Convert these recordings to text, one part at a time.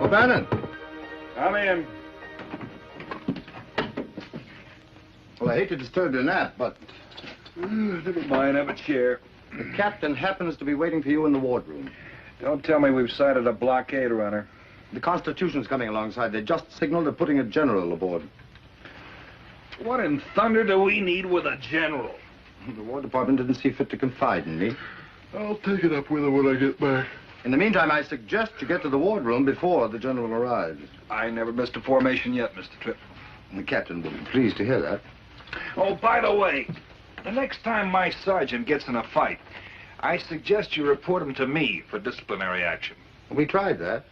O'Bannon. Come in. Well, I hate to disturb your nap, but Never mind, have a chair. the captain happens to be waiting for you in the wardroom. Don't tell me we've sighted a blockade runner. The Constitution's coming alongside. They just signaled they're putting a general aboard. What in thunder do we need with a general? The War Department didn't see fit to confide in me. I'll take it up with her when I get back. In the meantime, I suggest you get to the wardroom before the general arrives. I never missed a formation yet, Mr. Tripp. And the captain will be pleased to hear that. Oh, by the way, the next time my sergeant gets in a fight, I suggest you report him to me for disciplinary action. We tried that.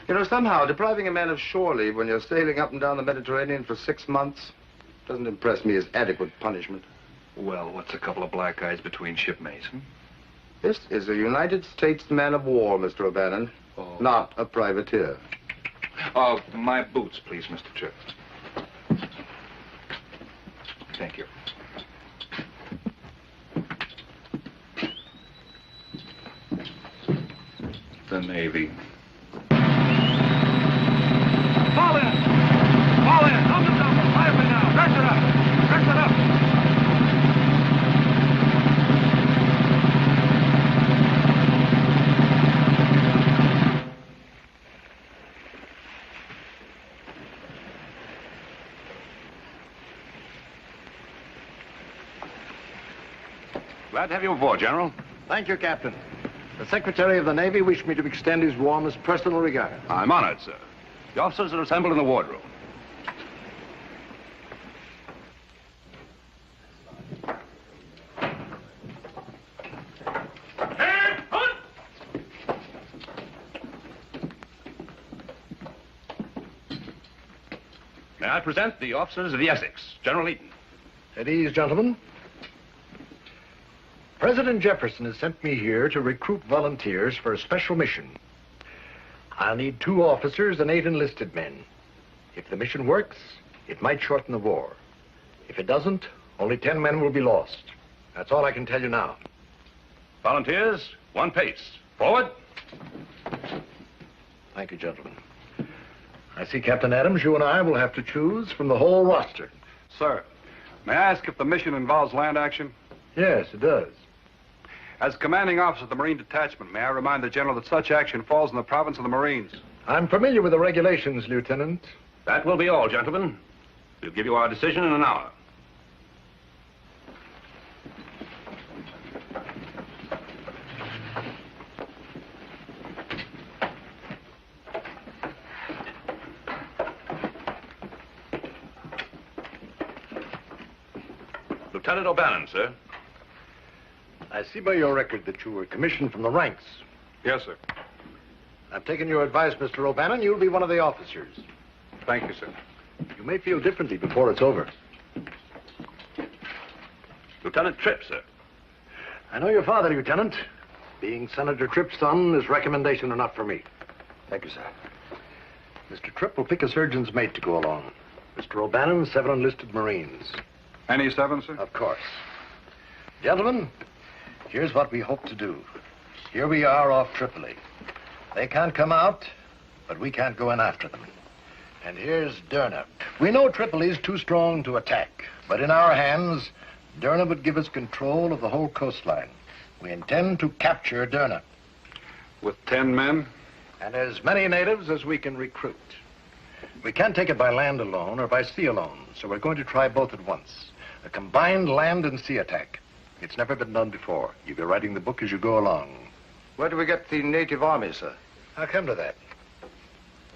You know, somehow, depriving a man of shore leave when you're sailing up and down the Mediterranean for 6 months doesn't impress me as adequate punishment. Well, what's a couple of black eyes between shipmates, hmm? This is a United States man of war, Mr. O'Bannon, not a privateer. Oh, my boots, please, Mr. Tripp. Thank you. The Navy. Fall in! Fall in! Up and down! Lively now! Press it up! Press it up! Glad to have you aboard, General. Thank you, Captain. The Secretary of the Navy wished me to extend his warmest personal regard. I'm honored, sir. The officers are assembled in the wardroom. May I present the officers of the Essex, General Eaton. At ease, gentlemen. President Jefferson has sent me here to recruit volunteers for a special mission. I'll need 2 officers and 8 enlisted men. If the mission works, it might shorten the war. If it doesn't, only 10 men will be lost. That's all I can tell you now. Volunteers, 1 pace. Forward. Thank you, gentlemen. I see, Captain Adams, you and I will have to choose from the whole roster. Sir, may I ask if the mission involves land action? Yes, it does. As commanding officer of the Marine Detachment, may I remind the General that such action falls in the province of the Marines? I'm familiar with the regulations, Lieutenant. That will be all, gentlemen. We'll give you our decision in an hour. Lieutenant O'Bannon, sir. I see by your record that you were commissioned from the ranks. Yes, sir. I've taken your advice, Mr. O'Bannon. You'll be one of the officers. Thank you, sir. You may feel differently before it's over. Lieutenant Tripp, sir. I know your father, Lieutenant. Being Senator Tripp's son, his recommendation are not for me. Thank you, sir. Mr. Tripp will pick a surgeon's mate to go along. Mr. O'Bannon, 7 enlisted Marines. Any 7, sir? Of course. Gentlemen, here's what we hope to do. Here we are off Tripoli. They can't come out, but we can't go in after them. And here's Derna. We know Tripoli's too strong to attack, but in our hands, Derna would give us control of the whole coastline. We intend to capture Derna. With 10 men? And as many natives as we can recruit. We can't take it by land alone or by sea alone, so we're going to try both at once. A combined land and sea attack. It's never been done before. You'll be writing the book as you go along. Where do we get the native army, sir? I'll come to that.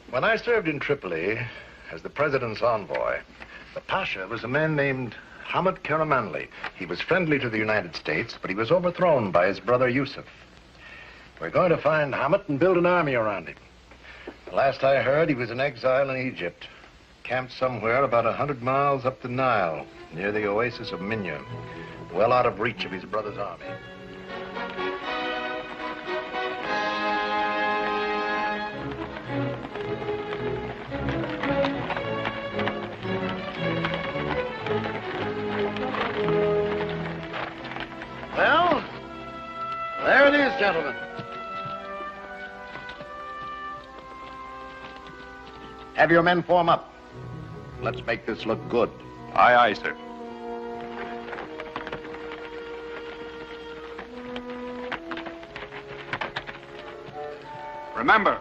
When I served in Tripoli as the president's envoy, the Pasha was a man named Hamid Karamanli. He was friendly to the United States, but he was overthrown by his brother Yusuf. We're going to find Hamid and build an army around him. The last I heard, he was in exile in Egypt, camped somewhere about 100 miles up the Nile, near the oasis of Minya, well out of reach of his brother's army. Well, there it is, gentlemen. Have your men form up. Let's make this look good. Aye, aye, sir. Remember,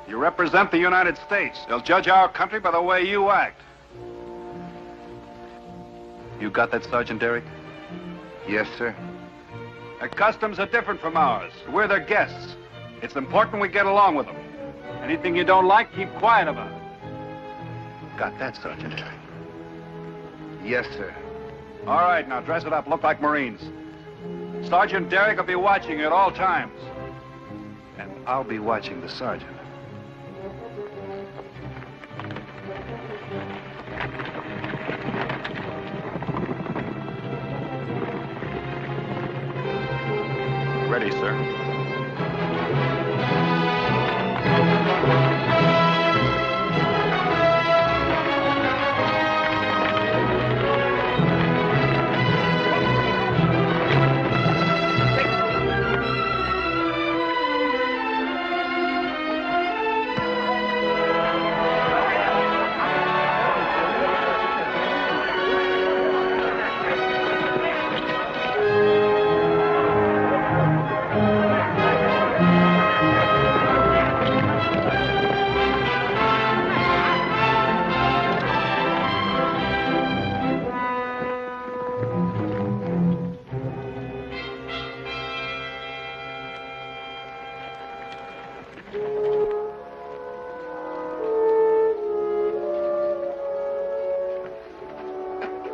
you represent the United States. They'll judge our country by the way you act. You got that, Sergeant Derrick? Yes, sir. Their customs are different from ours. We're their guests. It's important we get along with them. Anything you don't like, keep quiet about it. Got that, Sergeant? Yes, sir. All right, now dress it up. Look like Marines. Sergeant Derrick will be watching you at all times. And I'll be watching the sergeant. Ready, sir.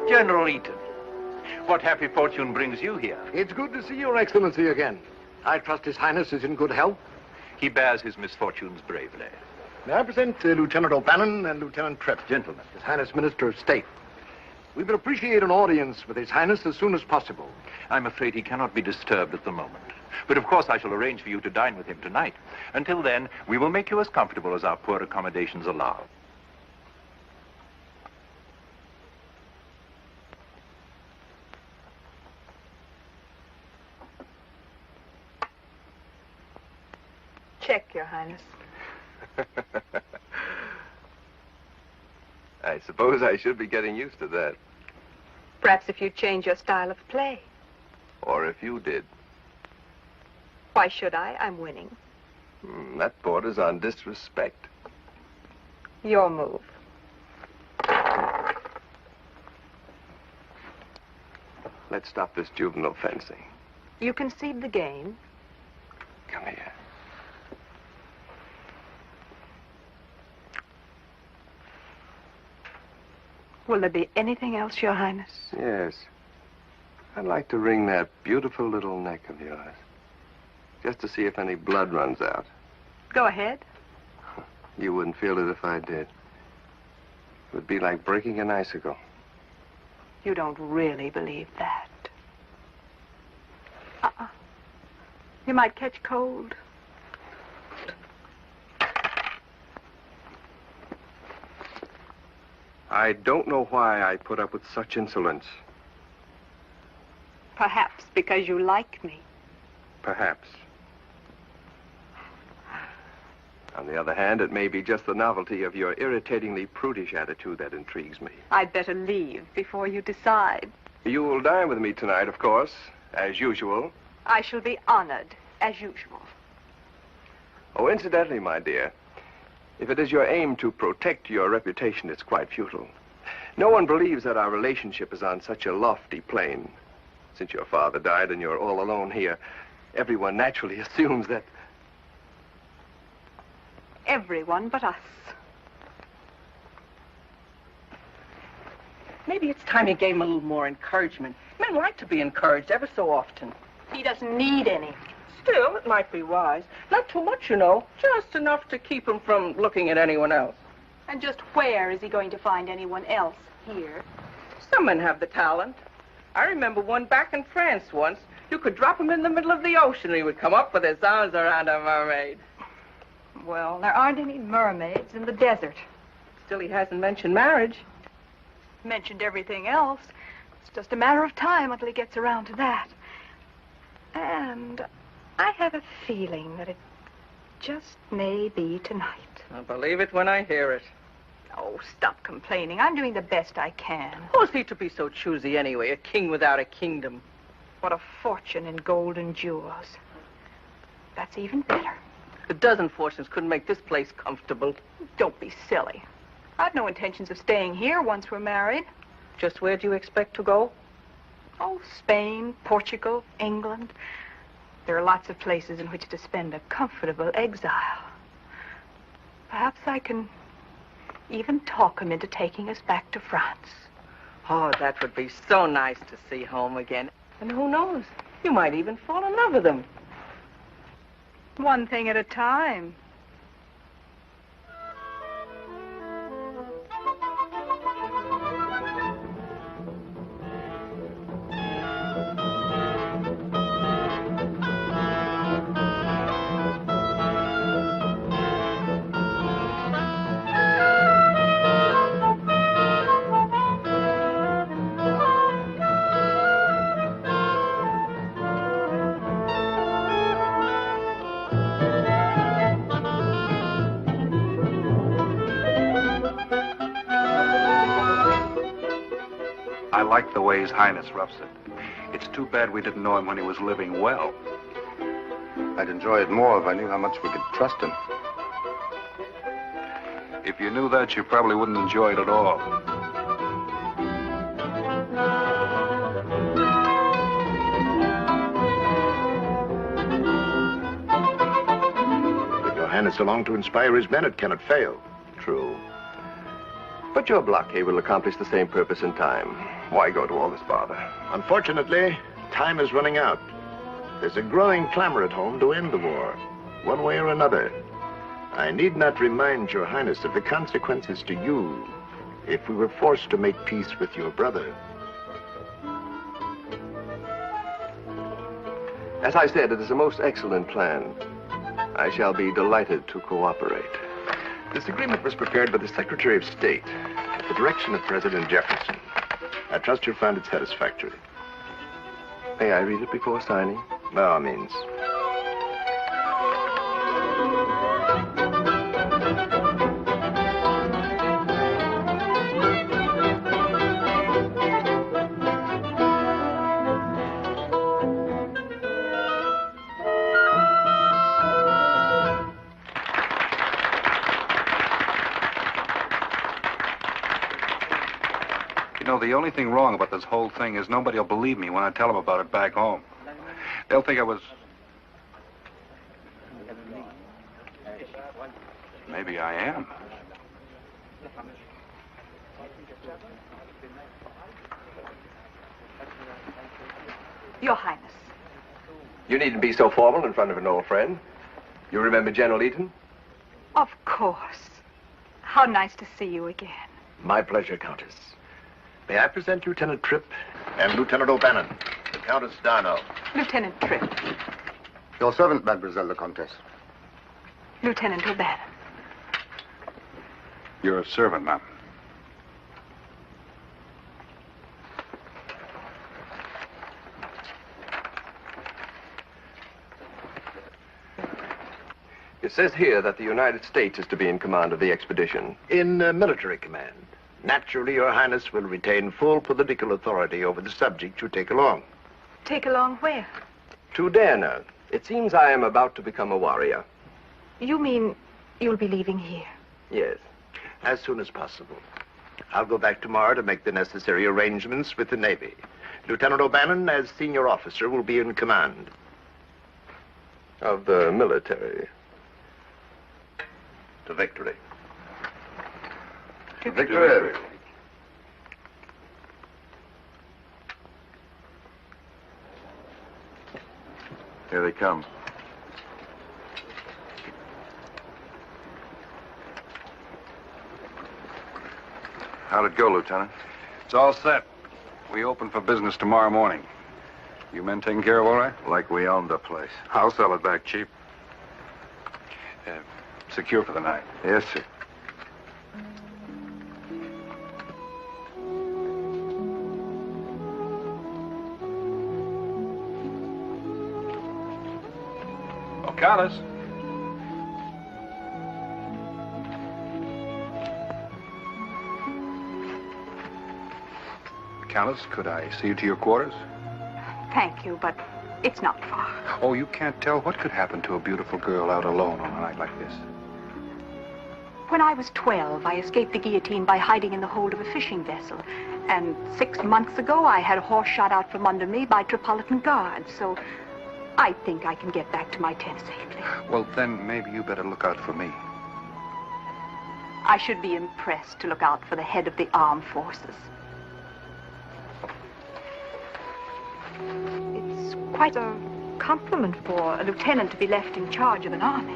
General Eaton, what happy fortune brings you here? It's good to see Your Excellency again. I trust His Highness is in good health. He bears his misfortunes bravely. May I present Lieutenant O'Bannon and Lieutenant Tripp? Gentlemen. His Highness Minister of State. We would appreciate an audience with His Highness as soon as possible. I'm afraid he cannot be disturbed at the moment. But of course I shall arrange for you to dine with him tonight. Until then, we will make you as comfortable as our poor accommodations allow. Check, Your Highness. I suppose I should be getting used to that. Perhaps if you change your style of play. Or if you did. Why should I? I'm winning. That borders on disrespect. Your move. Let's stop this juvenile fencing. You concede the game. Come here. Will there be anything else, Your Highness? Yes. I'd like to wring that beautiful little neck of yours. Just to see if any blood runs out. Go ahead. You wouldn't feel it if I did. It would be like breaking an icicle. You don't really believe that. You might catch cold. I don't know why I put up with such insolence. Perhaps because you like me. Perhaps. On the other hand, it may be just the novelty of your irritatingly prudish attitude that intrigues me. I'd better leave before you decide. You will dine with me tonight, of course, as usual. I shall be honored, as usual. Oh, incidentally, my dear, if it is your aim to protect your reputation, it's quite futile. No one believes that our relationship is on such a lofty plane. Since your father died and you're all alone here, everyone naturally assumes that... Everyone but us. Maybe it's time you gave him a little more encouragement. Men like to be encouraged ever so often. He doesn't need any. Still, it might be wise. Not too much, you know. Just enough to keep him from looking at anyone else. And just where is he going to find anyone else here? Some men have the talent. I remember one back in France once. You could drop him in the middle of the ocean and he would come up with his arms around a mermaid. Well, there aren't any mermaids in the desert. Still, he hasn't mentioned marriage. Mentioned everything else. It's just a matter of time until he gets around to that. And I have a feeling that it just may be tonight. I'll believe it when I hear it. Oh, stop complaining. I'm doing the best I can. Who's he to be so choosy anyway? A king without a kingdom. What a fortune in gold and jewels. That's even better. A dozen fortunes couldn't make this place comfortable. Don't be silly. I've no intentions of staying here once we're married. Just where do you expect to go? Oh, Spain, Portugal, England. There are lots of places in which to spend a comfortable exile. Perhaps I can even talk him into taking us back to France. Oh, that would be so nice to see home again. And who knows? You might even fall in love with him. One thing at a time. I like the way His Highness roughs it. It's too bad we didn't know him when he was living well. I'd enjoy it more if I knew how much we could trust him. If you knew that, you probably wouldn't enjoy it at all. If Your Highness along to inspire his men, it cannot fail. True. But your blockade will accomplish the same purpose in time. Why go to all this bother? Unfortunately, time is running out. There's a growing clamor at home to end the war, one way or another. I need not remind Your Highness of the consequences to you if we were forced to make peace with your brother. As I said, it is a most excellent plan. I shall be delighted to cooperate. This agreement was prepared by the Secretary of State at the direction of President Jefferson. I trust you'll find it satisfactory. May I read it before signing? By all means. You know, the only thing wrong about this whole thing is nobody will believe me when I tell them about it back home. They'll think I was... Maybe I am. Your Highness. You needn't be so formal in front of an old friend. You remember General Eaton? Of course. How nice to see you again. My pleasure, Countess. May I present Lieutenant Tripp and Lieutenant O'Bannon, the Countess Darno. Lieutenant Tripp. Your servant, Mademoiselle the Comtesse. Lieutenant O'Bannon. You're a servant, ma'am. It says here that the United States is to be in command of the expedition. In military command. Naturally, Your Highness will retain full political authority over the subject you take along. Take along where? To Derna. It seems I am about to become a warrior. You mean you'll be leaving here? Yes. As soon as possible. I'll go back tomorrow to make the necessary arrangements with the Navy. Lieutenant O'Bannon, as senior officer, will be in command. Of the military. To victory. To victory. Here they come. How'd it go, Lieutenant? It's all set. We open for business tomorrow morning. You men taken care of all right? Like we owned the place. I'll sell it back cheap. Secure for the night. Yes, sir. Oh, Countess. Countess, could I see you to your quarters? Thank you, but it's not far. Oh, you can't tell what could happen to a beautiful girl out alone on a night like this. When I was 12, I escaped the guillotine by hiding in the hold of a fishing vessel. And 6 months ago, I had a horse shot out from under me by Tripolitan guards. So I think I can get back to my tent safely. Well, then maybe you better look out for me. I should be impressed to look out for the head of the armed forces. It's quite a compliment for a lieutenant to be left in charge of an army.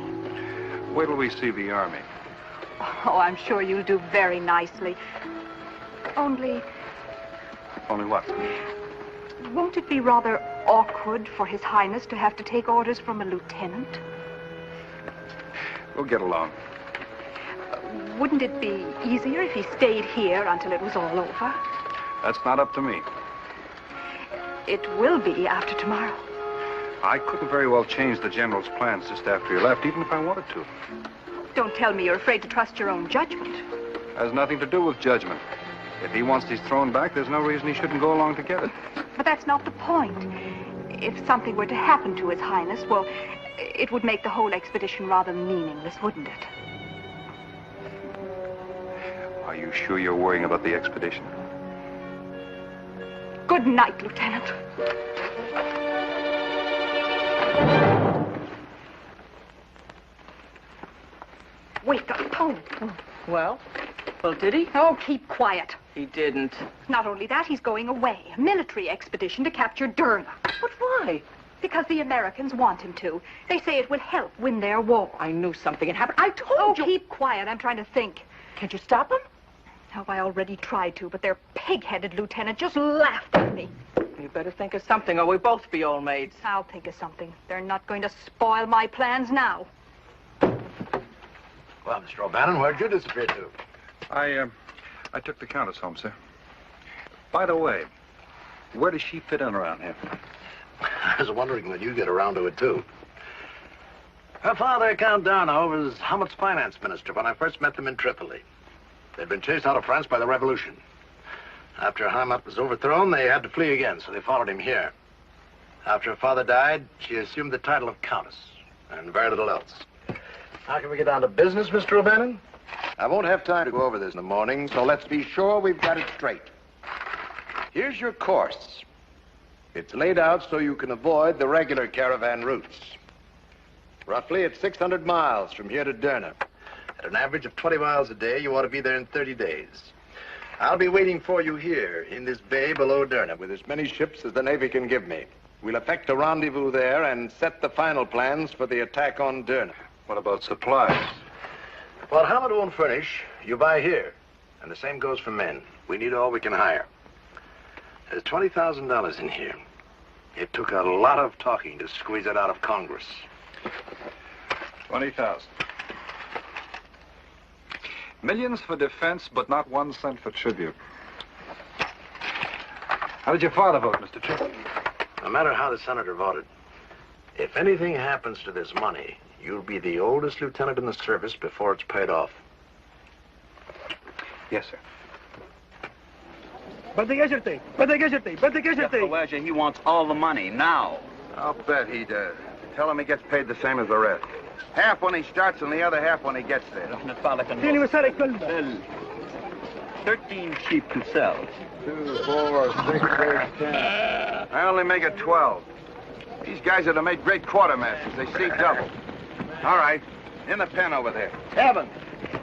Wait till we see the army. Oh, I'm sure you'll do very nicely. Only, Only what? won't it be rather awkward for His Highness to have to take orders from a lieutenant? We'll get along. Wouldn't it be easier if he stayed here until it was all over? That's not up to me. It will be after tomorrow. I couldn't very well change the general's plans just after you left, even if I wanted to. Don't tell me you're afraid to trust your own judgment. Has nothing to do with judgment. If he wants these thrown back, there's no reason he shouldn't go along to get it. But that's not the point. If something were to happen to His Highness, well, it would make the whole expedition rather meaningless, wouldn't it? Are you sure you're worrying about the expedition? Good night, Lieutenant. Wake up, Payne. Well, did he? Oh, keep quiet. He didn't. Not only that, he's going away. A military expedition to capture Derna. But why? Because the Americans want him to. They say it will help win their war. I knew something had happened. I told Oh, you. keep quiet. I'm trying to think. Can't you stop him? Oh, I already tried to, but their pig-headed lieutenant just laughed at me. You better think of something, or we'll both be old maids. I'll think of something. They're not going to spoil my plans now. Well, Mr. O'Bannon, where'd you disappear to? I took the Countess home, sir. By the way, where does she fit in around here? I was wondering when you'd get around to it, too. Her father, Count Darnau, was Hamet's finance minister when I first met them in Tripoli. They'd been chased out of France by the revolution. After Hamet was overthrown, they had to flee again, so they followed him here. After her father died, she assumed the title of Countess, and very little else. How can we get down to business, Mr. O'Bannon? I won't have time to go over this in the morning, so let's be sure we've got it straight. Here's your course. It's laid out so you can avoid the regular caravan routes. Roughly, it's 600 miles from here to Derna. At an average of 20 miles a day, you ought to be there in 30 days. I'll be waiting for you here, in this bay below Derna. With as many ships as the Navy can give me. We'll effect a rendezvous there and set the final plans for the attack on Derna. What about supplies? What Hamet won't furnish, you buy here. And the same goes for men. We need all we can hire. There's $20,000 in here. It took a lot of talking to squeeze it out of Congress. 20,000. Millions for defense, but not 1 cent for tribute. How did your father vote, Mr. Tripp? No matter how the senator voted, if anything happens to this money, you'll be the oldest lieutenant in the service before it's paid off. Yes, sir. Khawaja, he wants all the money now. I'll bet he does. Tell him he gets paid the same as the rest. Half when he starts and the other half when he gets there. 13 sheep to sell. 2, 4, 6, 8, 10. I only make it 12. These guys are to make great quartermasters. They see double. All right. In the pen over there. Heaven,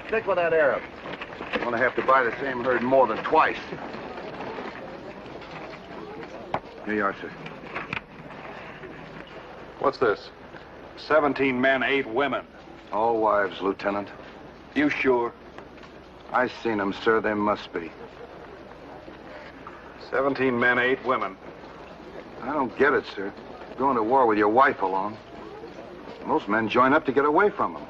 stick with that Arab. I'm going to have to buy the same herd more than twice. Here you are, sir. What's this? 17 men, 8 women. All wives, Lieutenant. You sure? I seen them, sir. They must be. 17 men, 8 women. I don't get it, sir. Going to war with your wife along. Most men join up to get away from them.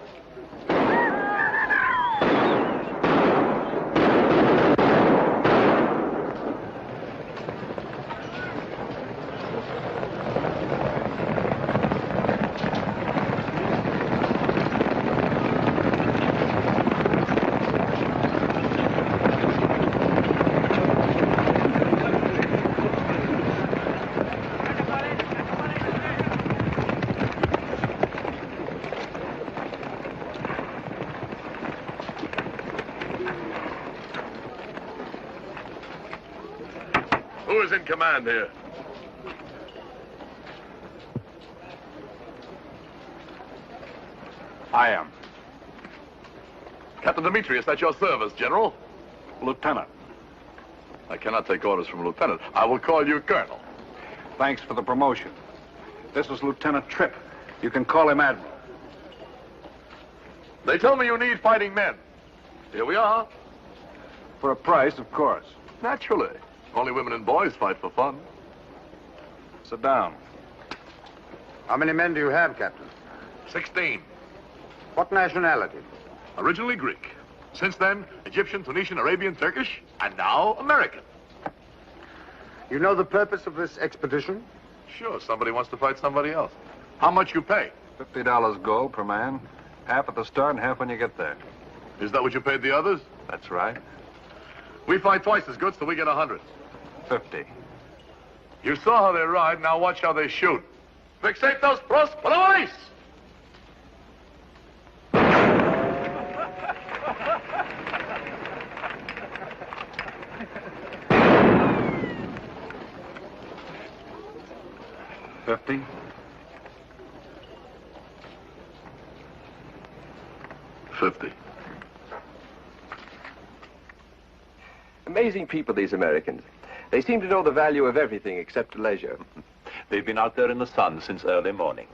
command here. I am. Captain Demetrius, at your service, General. Lieutenant. I cannot take orders from a lieutenant. I will call you Colonel. Thanks for the promotion. This is Lieutenant Tripp. You can call him Admiral. They tell me you need fighting men. Here we are. For a price, of course. Naturally. Only women and boys fight for fun. Sit down. How many men do you have, Captain? 16. What nationality? Originally Greek. Since then, Egyptian, Tunisian, Arabian, Turkish, and now American. You know the purpose of this expedition? Sure, somebody wants to fight somebody else. How much you pay? $50 gold per man. Half at the start and half when you get there. Is that what you paid the others? That's right. We fight twice as good, so we get 100. 50. You saw how they ride, now watch how they shoot. Fixate those pros, for the police! $50. $50. Amazing people, these Americans. They seem to know the value of everything except leisure. They've been out there in the sun since early morning.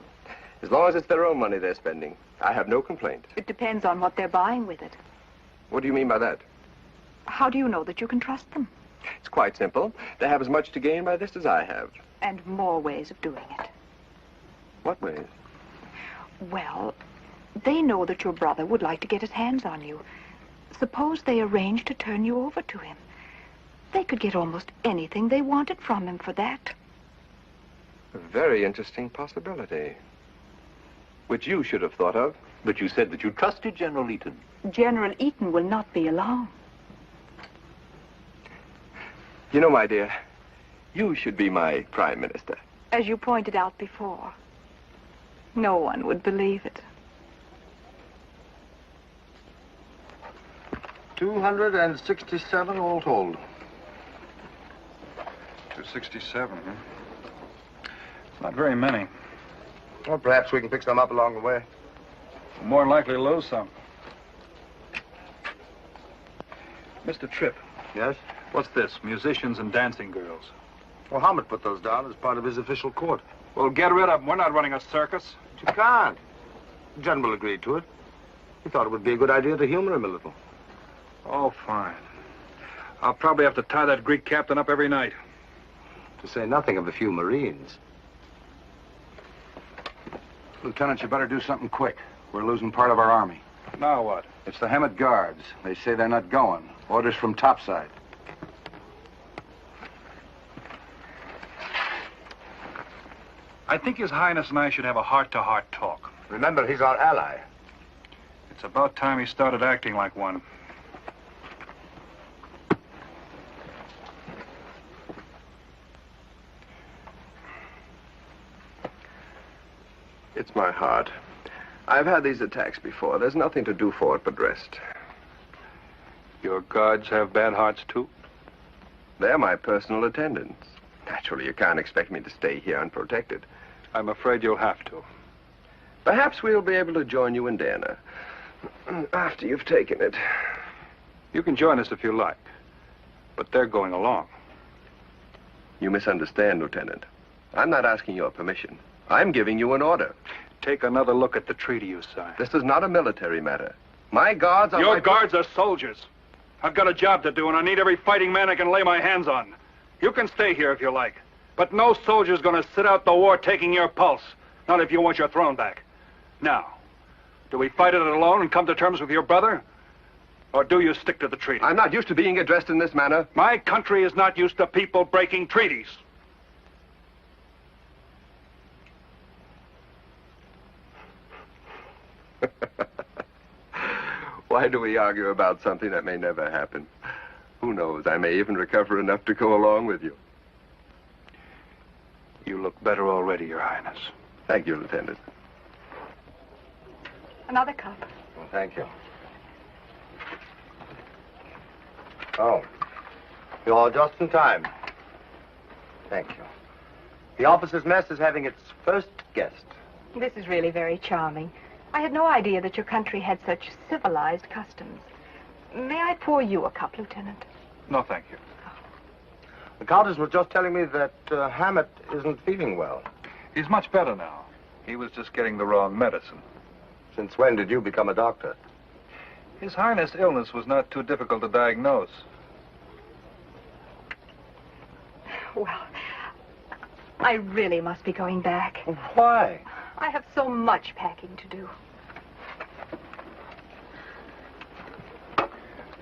As long as it's their own money they're spending, I have no complaint. It depends on what they're buying with it. What do you mean by that? How do you know that you can trust them? It's quite simple. They have as much to gain by this as I have. And more ways of doing it. What ways? Well, they know that your brother would like to get his hands on you. Suppose they arrange to turn you over to him. They could get almost anything they wanted from him for that. A very interesting possibility. Which you should have thought of. But you said that you trusted General Eaton. General Eaton will not be alone. You know, my dear, you should be my prime minister. As you pointed out before, no one would believe it. 267 all told. 267, huh? Not very many. Well, perhaps we can pick some up along the way. We're more likely to lose some. Mr. Tripp. Yes? What's this? Musicians and dancing girls. Well, Hammett put those down as part of his official court. Well, get rid of them. We're not running a circus. But you can't. The general agreed to it. He thought it would be a good idea to humor him a little. Oh, fine. I'll probably have to tie that Greek captain up every night. To say nothing of a few Marines. Lieutenant, you better do something quick. We're losing part of our army. Now what? It's the Hammett Guards. They say they're not going. Orders from topside. I think His Highness and I should have a heart-to-heart talk. Remember, he's our ally. It's about time he started acting like one. It's my heart. I've had these attacks before. There's nothing to do for it but rest. Your guards have bad hearts, too? They're my personal attendants. Naturally, you can't expect me to stay here unprotected. I'm afraid you'll have to. Perhaps we'll be able to join you in Derna after you've taken it. You can join us if you like, but they're going along. You misunderstand, Lieutenant. I'm not asking your permission. I'm giving you an order. Take another look at the treaty you signed. This is not a military matter. My guards are Your guards are soldiers. I've got a job to do, and I need every fighting man I can lay my hands on. You can stay here if you like, but no soldier's going to sit out the war taking your pulse. Not if you want your throne back. Now, do we fight it alone and come to terms with your brother? Or do you stick to the treaty? I'm not used to being addressed in this manner. My country is not used to people breaking treaties. Why do we argue about something that may never happen? Who knows? I may even recover enough to go along with you. You look better already, Your Highness. Thank you, Lieutenant. Another cup. Well, thank you. Oh. You're just in time. Thank you. The officers' mess is having its first guest. This is really very charming. I had no idea that your country had such civilized customs. May I pour you a cup, Lieutenant? No, thank you. The Countess was just telling me that Hammett isn't feeling well. He's much better now. He was just getting the wrong medicine. Since when did you become a doctor? His Highness' illness was not too difficult to diagnose. Well, I really must be going back. Why? I have so much packing to do.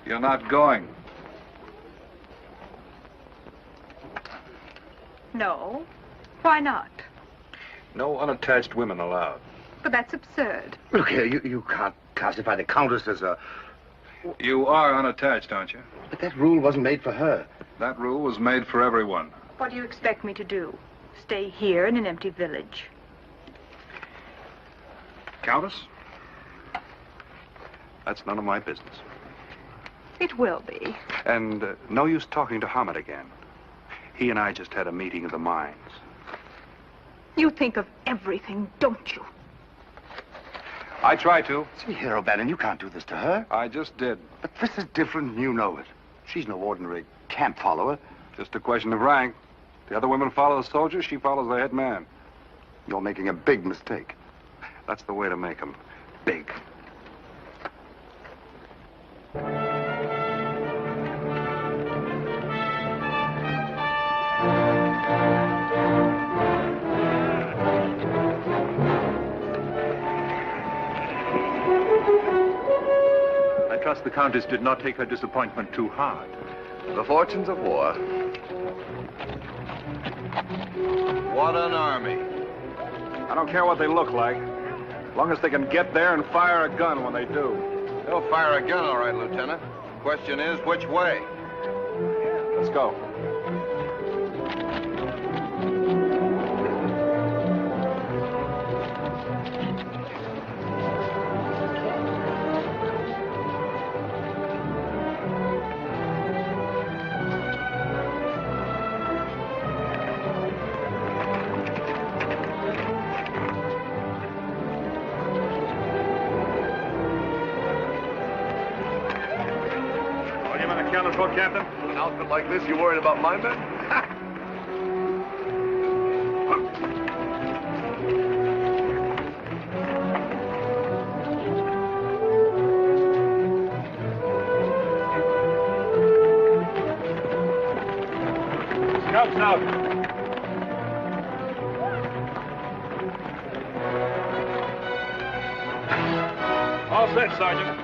You're not going. No. Why not? No unattached women allowed. But that's absurd. Look here, you can't classify the Countess as a... You are unattached, aren't you? But that rule wasn't made for her. That rule was made for everyone. What do you expect me to do? Stay here in an empty village? Countess? That's none of my business. It will be. And no use talking to Hammett again. He and I just had a meeting of the minds. You think of everything, don't you? I try to. See here, O'Bannon, you can't do this to her. I just did. But this is different, and you know it. She's no ordinary camp follower. Just a question of rank. The other women follow the soldiers, she follows the head man. You're making a big mistake. That's the way to make them big. I trust the Countess did not take her disappointment too hard. The fortunes of war. What an army. I don't care what they look like, as long as they can get there and fire a gun when they do. They'll fire a gun, all right, Lieutenant. Question is, which way? Let's go. Captain? An outfit like this, you worried about my men? Scouts out. All set, Sergeant.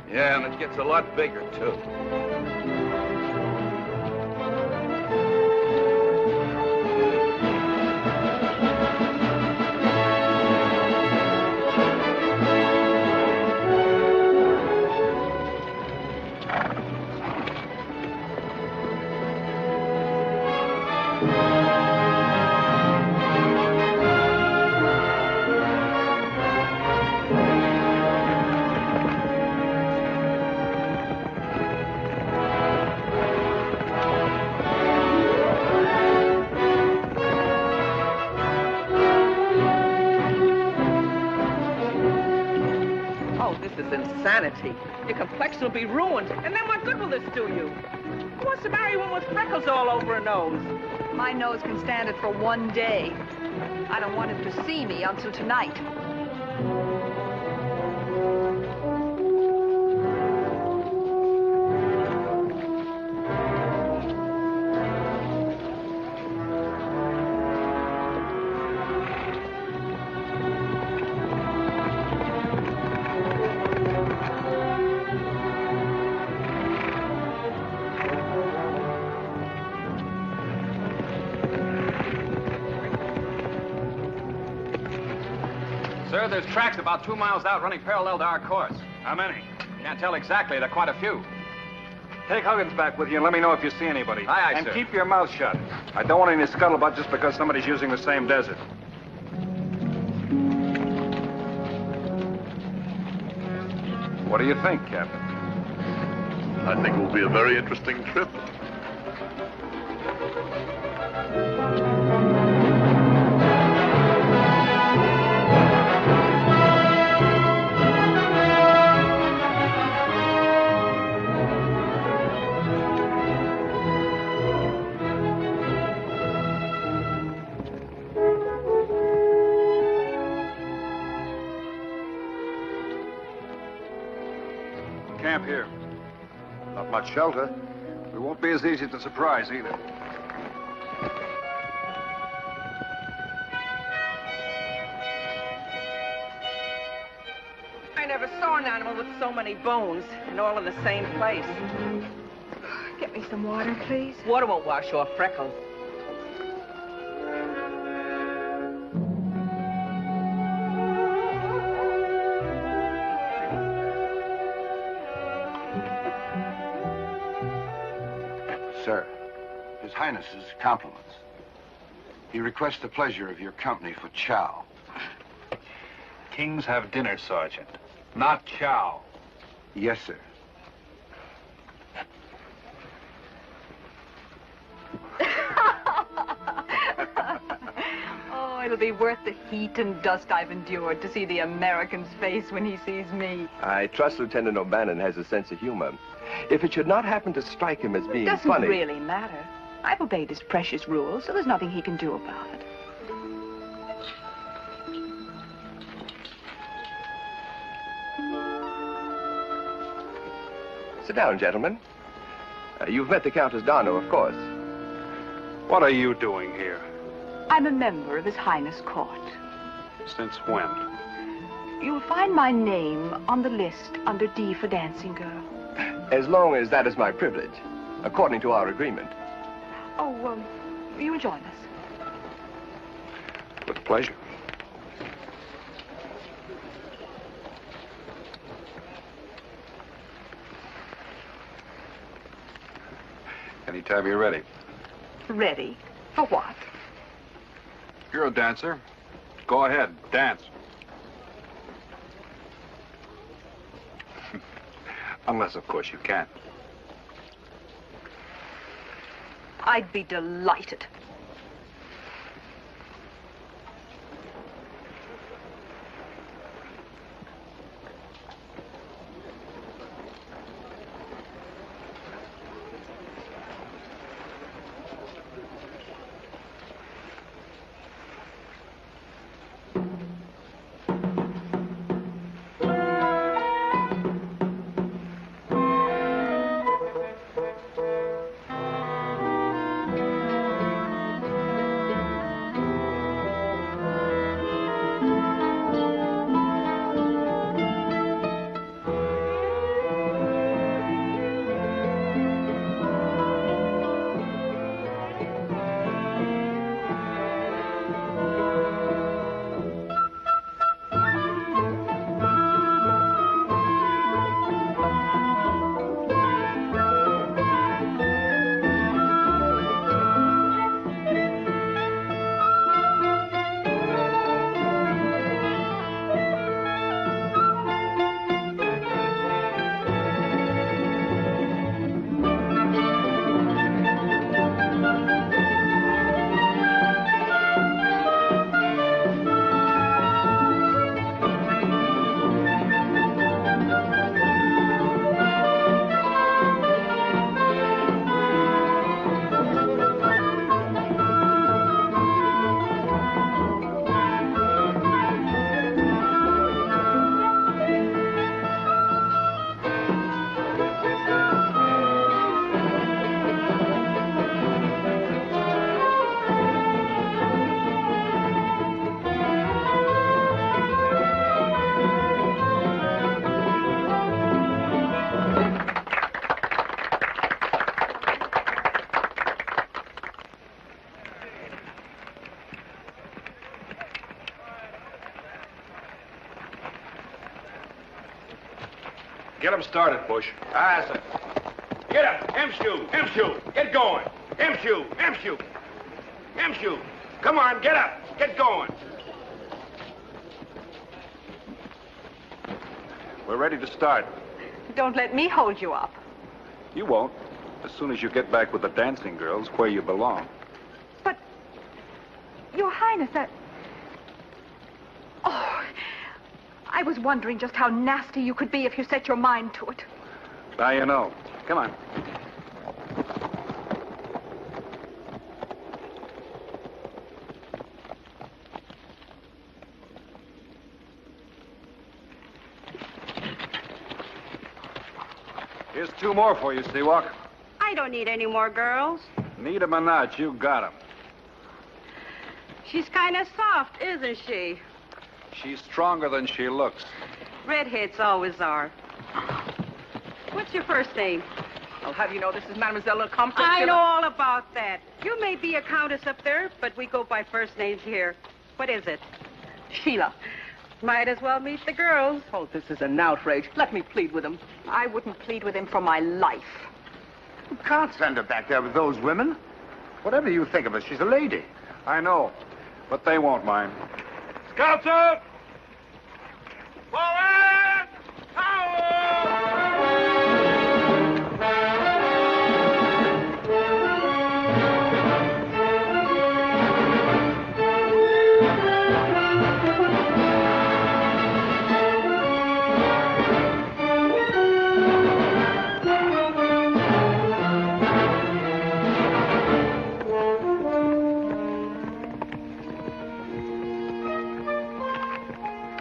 Yeah, and it gets a lot bigger, too. Oh, this is insanity. Your complexion will be ruined. And then what good will this do you? Who wants to marry one with freckles all over her nose? My nose can stand it for one day. I don't want him to see me until tonight. Sir, there's tracks about 2 miles out running parallel to our course. How many? Can't tell exactly. There are quite a few. Take Huggins back with you and let me know if you see anybody. Aye, and sir. keep your mouth shut. I don't want any scuttlebutt just because somebody's using the same desert. What do you think, Captain? I think it will be a very interesting trip. Camp here. Not much shelter. We won't be as easy to surprise either. I never saw an animal with so many bones and all in the same place. Get me some water, please. Water won't wash off freckles. Sir, His Highness's compliments. He requests the pleasure of your company for chow. Kings have dinner, Sergeant. Not chow. Yes, sir. Oh, it'll be worth the heat and dust I've endured to see the American's face when he sees me. I trust Lieutenant O'Bannon has a sense of humor. If it should not happen to strike him as being Doesn't funny... really matter. I've obeyed his precious rules, so there's nothing he can do about it. Sit down, gentlemen. You've met the Countess Darno, of course. What are you doing here? I'm a member of His Highness Court. Since when? You'll find my name on the list under D for Dancing Girl. As long as that is my privilege, according to our agreement. Oh, you'll join us. With pleasure. Anytime you're ready. Ready? For what? You're a dancer. Go ahead, dance. Unless, of course, you can. I'd be delighted. Get him started, Bush. Ah, sir. Get up. M-shoe. Get going. M-shoe. Come on, get up. Get going. We're ready to start. Don't let me hold you up. You won't. As soon as you get back with the dancing girls, where you belong. But, Your Highness, Oh, I was wondering just how nasty you could be if you set your mind to it. Now you know. Come on. Here's 2 more for you, Seawalk. I don't need any more girls. Need 'em or not, you got 'em. She's kind of soft, isn't she? She's stronger than she looks. Redheads always are. What's your first name? I'll have you know this is Mademoiselle Lecomte. I know all about that. You may be a countess up there, but we go by first names here. What is it? Sheila. Might as well meet the girls. Oh, this is an outrage. Let me plead with him. I wouldn't plead with him for my life. You can't send her back there with those women. Whatever you think of her, she's a lady. I know, but they won't mind. Scouts out! Forward! Power!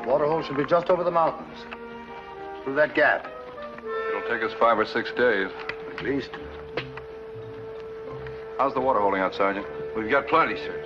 Waterhole should be just over the mountains. Through that gap. It'll take us 5 or 6 days. At least. How's the water holding out, Sergeant? We've got plenty, sir.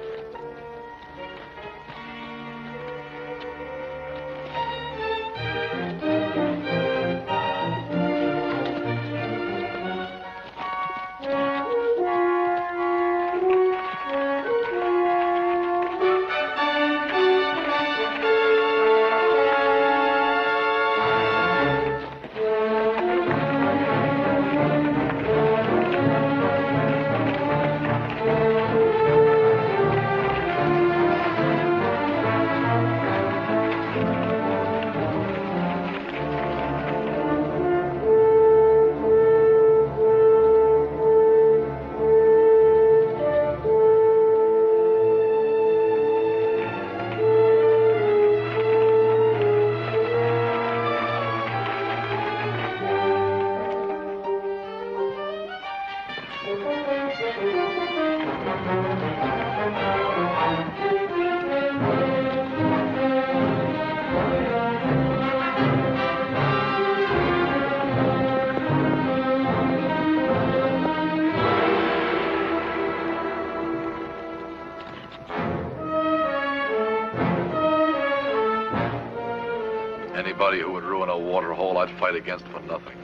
Anybody who would ruin a water hole, I'd fight against for nothing.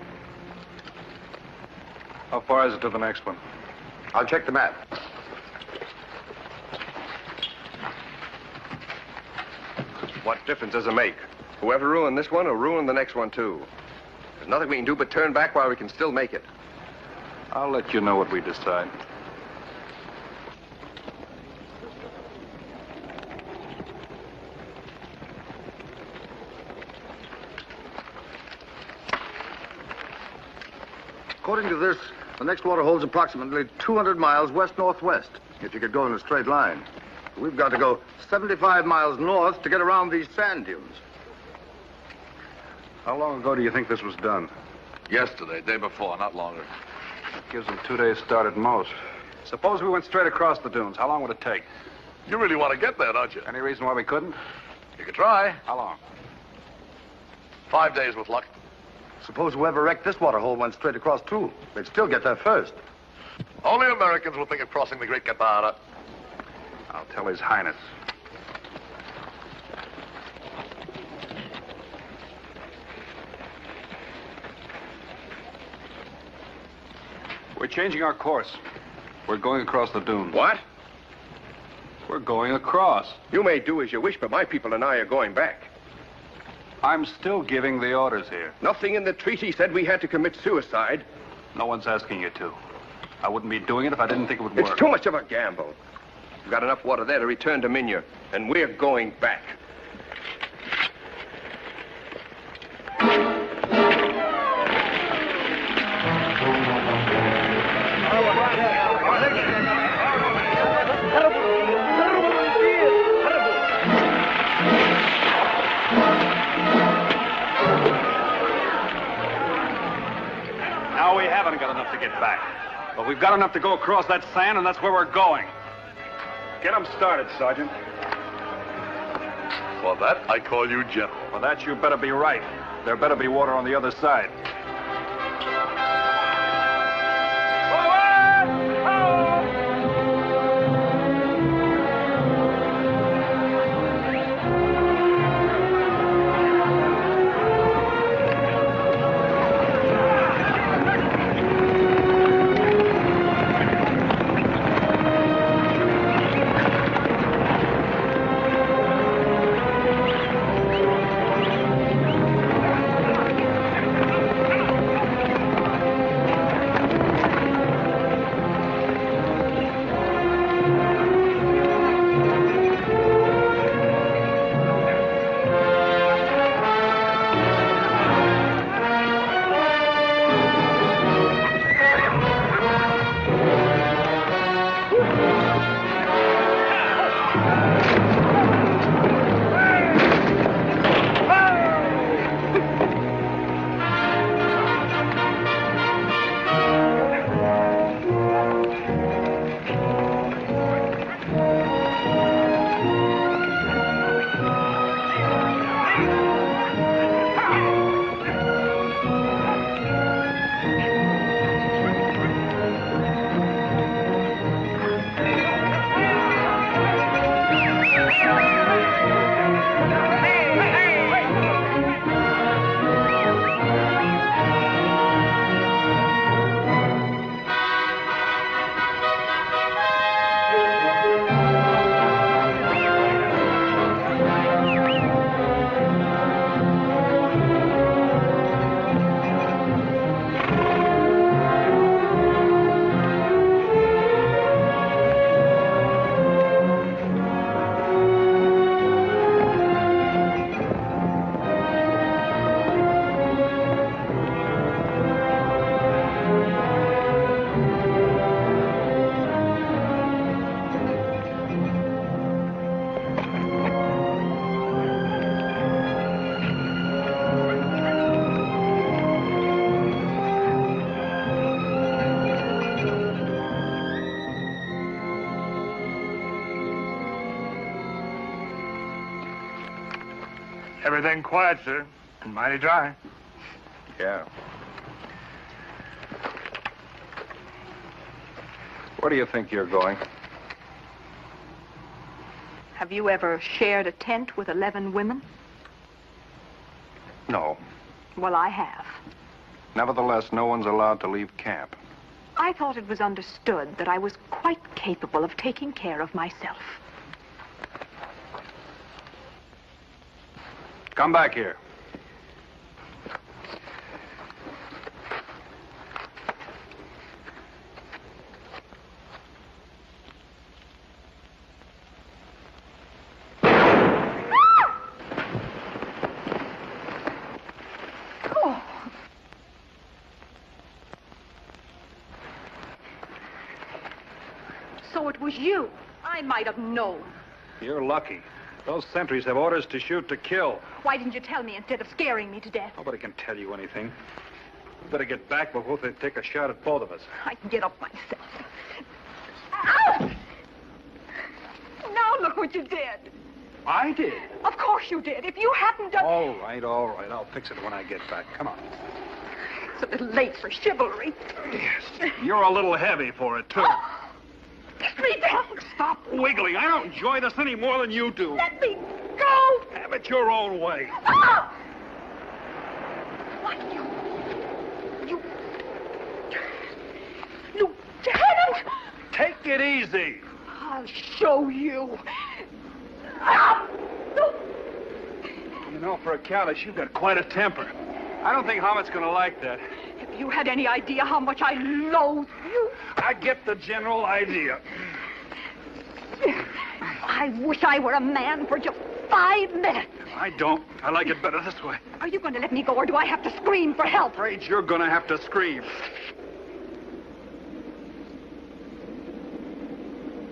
How far is it to the next one? I'll check the map. What difference does it make? Whoever ruined this one will ruin the next one, too. There's nothing we can do but turn back while we can still make it. I'll let you know what we decide. According to this, the next waterhole's approximately 200 miles west-northwest, if you could go in a straight line. We've got to go 75 miles north to get around these sand dunes. How long ago do you think this was done? Yesterday, day before, not longer. That gives them 2 days start at most. Suppose we went straight across the dunes. How long would it take? You really want to get there, don't you? Any reason why we couldn't? You could try. How long? 5 days with luck. Suppose whoever wrecked this waterhole went straight across, too. They'd still get there first. Only Americans will think of crossing the Great Qatar. I'll tell His Highness. We're changing our course. We're going across the dunes. What? We're going across. You may do as you wish, but my people and I are going back. I'm still giving the orders here. Nothing in the treaty said we had to commit suicide. No one's asking you to. I wouldn't be doing it if I didn't think it would work. It's too much of a gamble. We've got enough water there to return to Minya, and we're going back. Now we haven't got enough to get back. But we've got enough to go across that sand, and that's where we're going. Get them started, Sergeant. For that, I call you general. For that, you better be right. There better be water on the other side. Everything quiet, sir. And mighty dry. Yeah. Where do you think you're going? Have you ever shared a tent with 11 women? No. Well, I have. Nevertheless, no one's allowed to leave camp. I thought it was understood that I was quite capable of taking care of myself. Come back here. So it was you. I might have known. You're lucky. Those sentries have orders to shoot to kill. Why didn't you tell me instead of scaring me to death? Nobody can tell you anything. We better get back before they take a shot at both of us. I can get up myself. Ow! Now look what you did. I did? Of course you did. If you hadn't done... All right, all right. I'll fix it when I get back. Come on. It's a little late for chivalry. Yes. You're a little heavy for it, too. Let me down. Stop wiggling. I don't enjoy this any more than you do. Let me go. Have it your own way. Ah! What, you... Lieutenant! Take it easy. I'll show you. Ah! You know, for a callous, you've got quite a temper. I don't think Hamet's going to like that. If you had any idea how much I loathe you. I get the general idea. I wish I were a man for just 5 minutes. I don't. I like it better this way. Are you going to let me go, or do I have to scream for help? I'm afraid you're going to have to scream.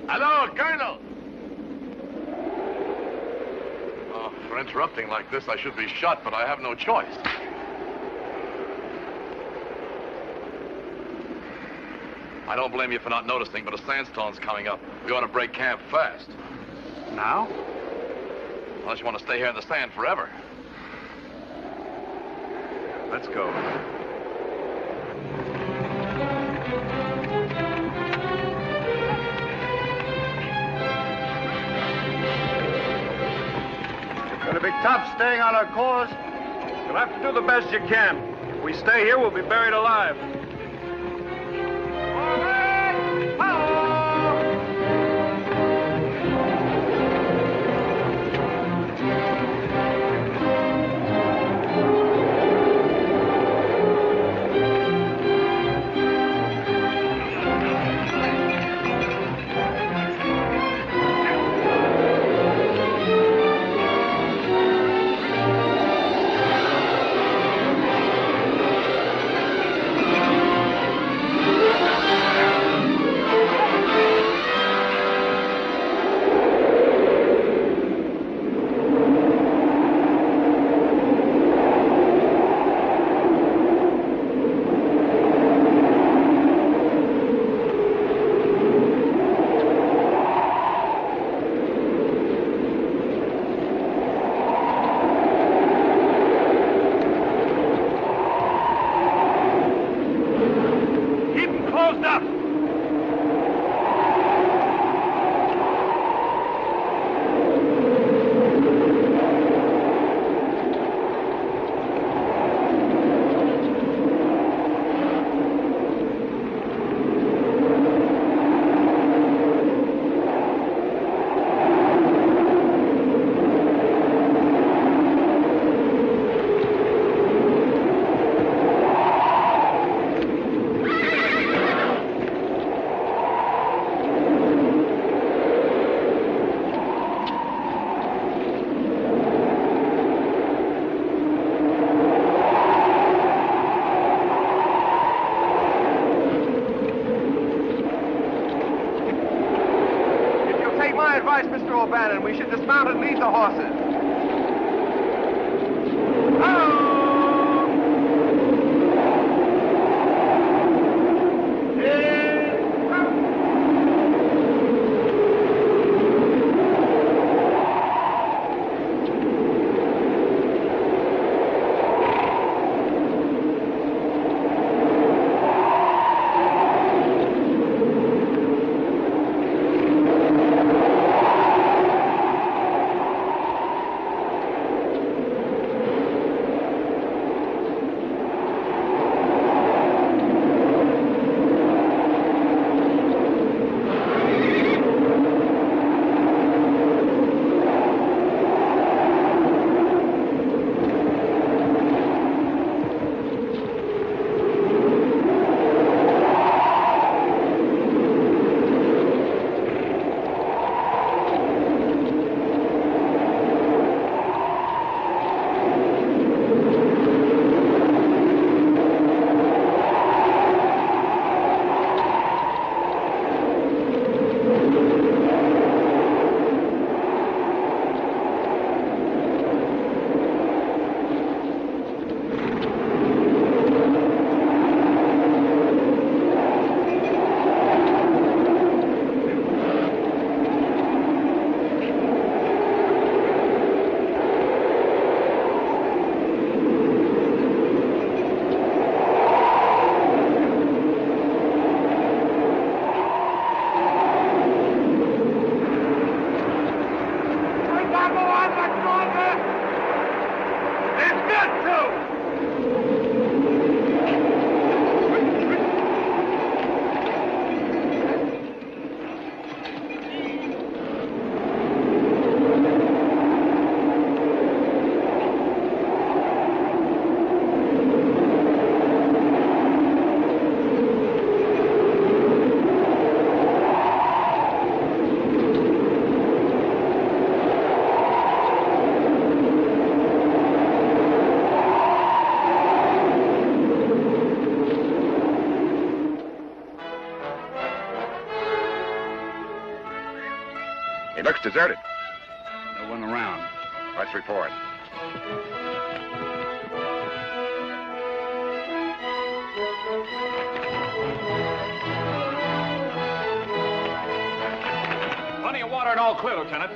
Hello, Colonel! Oh, for interrupting like this, I should be shot, but I have no choice. I don't blame you for not noticing, but a sandstorm's coming up. We ought to break camp fast. Now? Unless you want to stay here in the sand forever. Let's go. It's going to be tough staying on our course. You'll have to do the best you can. If we stay here, we'll be buried alive. O'Bannon, we should dismount and lead the horses. It looks deserted. No one around. Let's report. Plenty of water and all clear, Lieutenant.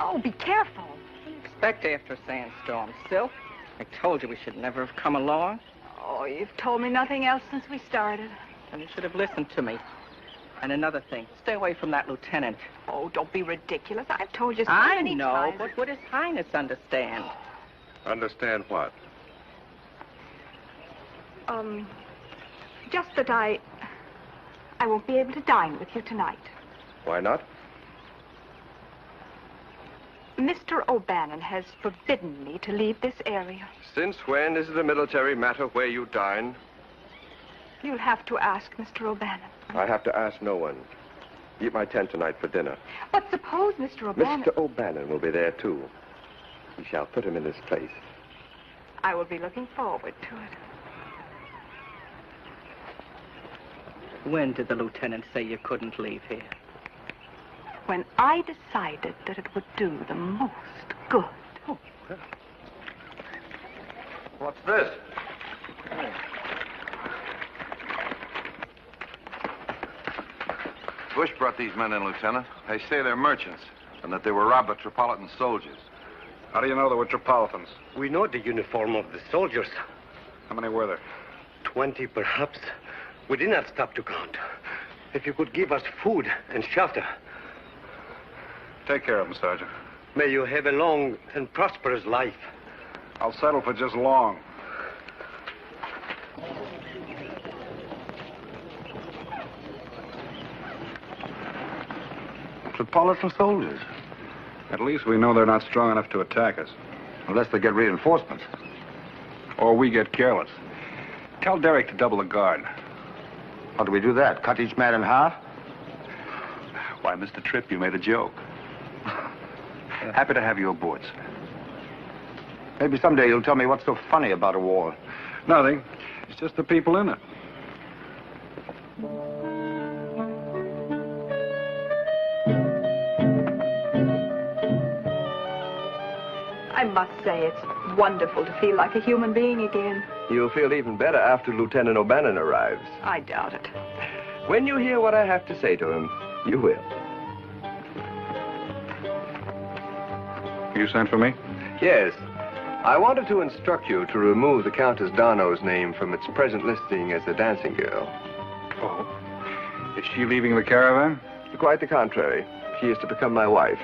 Oh, be careful. What do you expect after a sandstorm, Sil? I told you we should never have come along. Oh, you've told me nothing else since we started. And you should have listened to me. And another thing, stay away from that lieutenant. Oh, don't be ridiculous. I've told you so I many know, times. but would His Highness understand? Understand what? Just that I won't be able to dine with you tonight. Why not? Mr. O'Bannon has forbidden me to leave this area. Since when is it a military matter where you dine? You'll have to ask Mr. O'Bannon. I have to ask no one. Eat my tent tonight for dinner. But suppose Mr. O'Bannon... Mr. O'Bannon will be there, too. We shall put him in his place. I will be looking forward to it. When did the lieutenant say you couldn't leave here? When I decided that it would do the most good. Oh, well. What's this? Bush brought these men in, Lieutenant. They say they're merchants and that they were robbed by Tripolitan soldiers. How do you know they were Tripolitans? We know the uniform of the soldiers. How many were there? 20, perhaps. We did not stop to count. If you could give us food and shelter. Take care of them, Sergeant. May you have a long and prosperous life. I'll settle for just long. Tripolitan soldiers. At least we know they're not strong enough to attack us. Unless they get reinforcements. Or we get careless. Tell Derek to double the guard. How do we do that? Cut each man in half? Why, Mr. Tripp, you made a joke. Happy to have you aboard, sir. Maybe someday you'll tell me what's so funny about a war. Nothing. It's just the people in it. I must say, it's wonderful to feel like a human being again. You'll feel even better after Lieutenant O'Bannon arrives. I doubt it. When you hear what I have to say to him, you will. You sent for me? Yes. I wanted to instruct you to remove the Countess Darno's name from its present listing as a dancing girl. Oh. Is she leaving the caravan? Quite the contrary. She is to become my wife.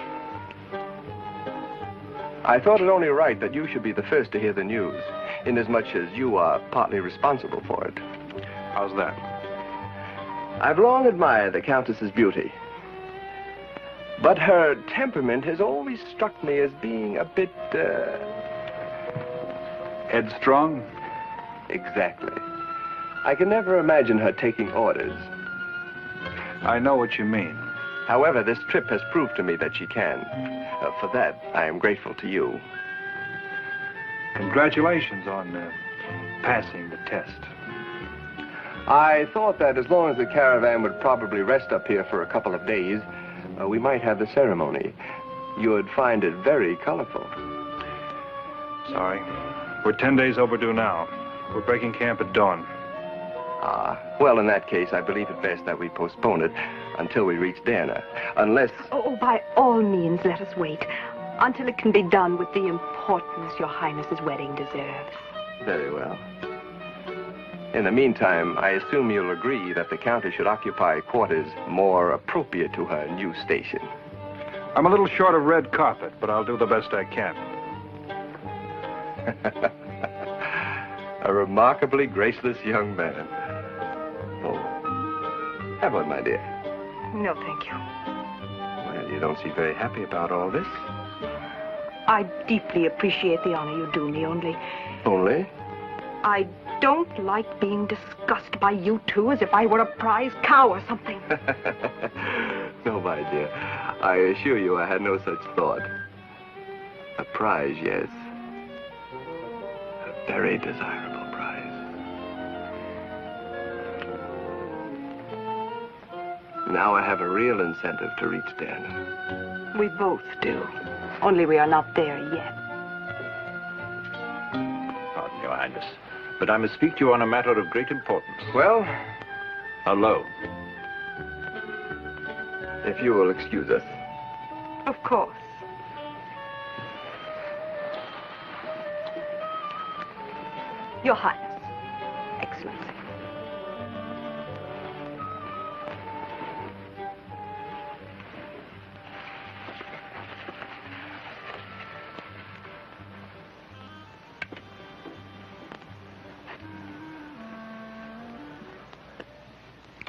I thought it only right that you should be the first to hear the news, inasmuch as you are partly responsible for it. How's that? I've long admired the Countess's beauty. But her temperament has always struck me as being a bit, Headstrong? Exactly. I can never imagine her taking orders. I know what you mean. However, this trip has proved to me that she can. For that, I am grateful to you. Congratulations on passing the test. I thought that as long as the caravan would probably rest up here for a couple of days, we might have the ceremony. You would find it very colorful. Sorry. We're 10 days overdue now. We're breaking camp at dawn. Well, in that case, I believe it best that we postpone it until we reach Derna. Unless... Oh, by all means, let us wait until it can be done with the importance Your Highness's wedding deserves. Very well. In the meantime, I assume you'll agree that the Countess should occupy quarters more appropriate to her new station. I'm a little short of red carpet, but I'll do the best I can. A remarkably graceless young man. Oh. Have one, my dear. No, thank you. Well, you don't seem very happy about all this. I deeply appreciate the honor you do me, only... Only? I don't like being discussed by you two as if I were a prize cow or something. No, my dear. I assure you I had no such thought. A prize, yes. A very desirable prize. Now I have a real incentive to reach Derna. We both do. Only we are not there yet. Pardon, Your Highness, but I must speak to you on a matter of great importance. Well? Alone. If you will excuse us. Of course. Your Highness. Excellency.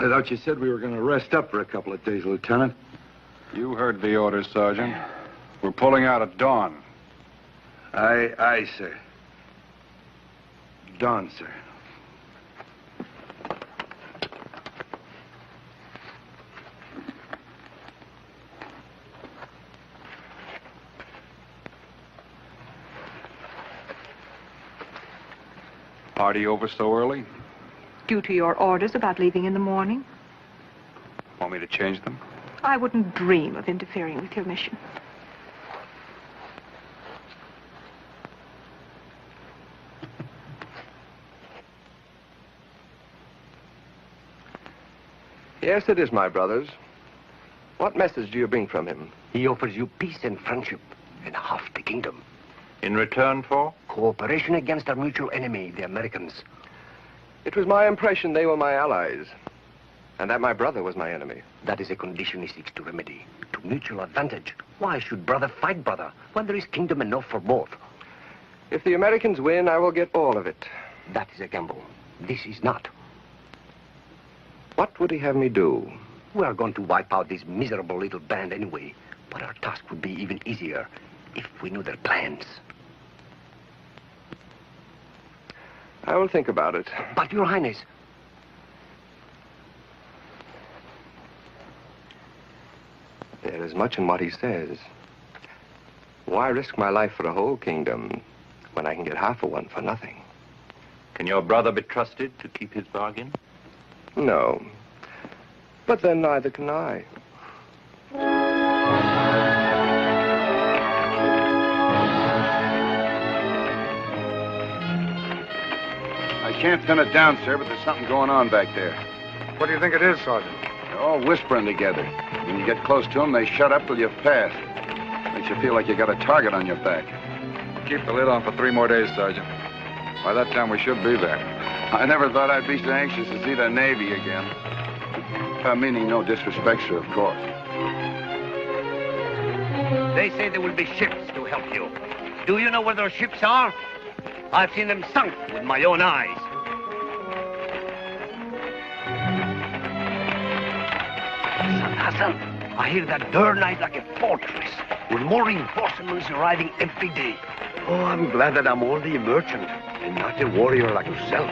I thought you said we were going to rest up for a couple of days, Lieutenant. You heard the orders, Sergeant. We're pulling out at dawn. Aye, sir. Dawn, sir. Party over so early? Due to your orders about leaving in the morning, Want me to change them? I wouldn't dream of interfering with your mission. Yes, it is, my brothers. What message do you bring from him? He offers you peace and friendship and half the kingdom. In return for? Cooperation against our mutual enemy, the Americans. It was my impression they were my allies, and that my brother was my enemy. That is a condition he seeks to remedy, to mutual advantage. Why should brother fight brother when there is kingdom enough for both? If the Americans win, I will get all of it. That is a gamble. This is not. What would he have me do? We are going to wipe out this miserable little band anyway, but our task would be even easier if we knew their plans. I will think about it. But, Your Highness... There is much in what he says. Why risk my life for a whole kingdom when I can get half of one for nothing? Can your brother be trusted to keep his bargain? No. But then neither can I. I can't pin it down, sir, but there's something going on back there. What do you think it is, Sergeant? They're all whispering together. When you get close to them, they shut up till you've passed. Makes you feel like you got a target on your back. Keep the lid on for 3 more days, Sergeant. By that time, we should be there. I never thought I'd be so anxious to see the Navy again. Meaning no disrespect, sir, of course. They say there will be ships to help you. Do you know where those ships are? I've seen them sunk with my own eyes. Hassan, I hear that door night like a fortress, with more reinforcements arriving every day. Oh, I'm glad that I'm only a merchant and not a warrior like yourself.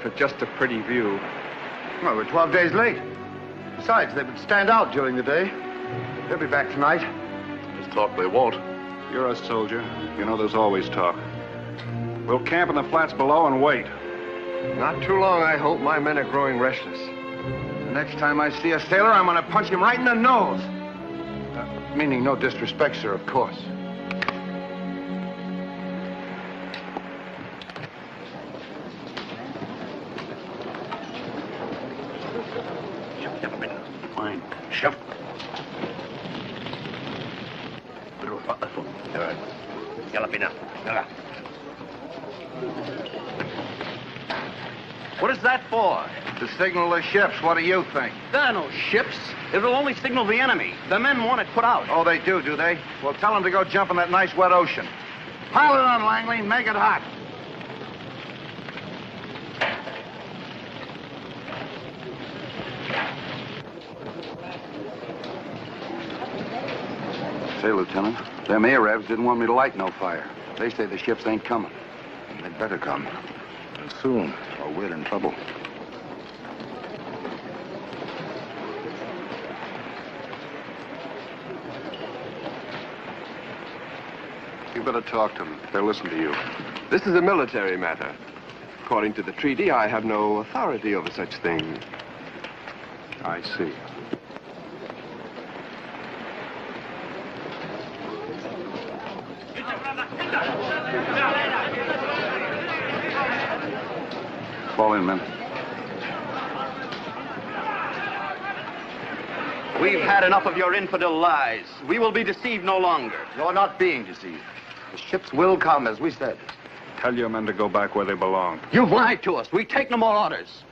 For just a pretty view. Well, we're 12 days late. Besides, they would stand out during the day. They'll be back tonight. Just talk they won't. You're a soldier. You know there's always talk. We'll camp in the flats below and wait. Not too long, I hope. My men are growing restless. The next time I see a sailor, I'm gonna punch him right in the nose. Meaning no disrespect, sir, of course. Fine. Shove. What is that for? To signal the ships. What do you think? There are no ships. It'll only signal the enemy. The men want it put out. Oh, they do they? Well, tell them to go jump in that nice wet ocean. Pile it on, Langley, and make it hot. Say, Lieutenant, them Arabs didn't want me to light no fire. They say the ships ain't coming. And they'd better come. And soon, or we're in trouble. You better talk to them. They'll listen to you. This is a military matter. According to the treaty, I have no authority over such things. I see. Fall in, men. We've had enough of your infidel lies. We will be deceived no longer. You're not being deceived. The ships will come, as we said. Tell your men to go back where they belong. You've lied to us. We take no more orders.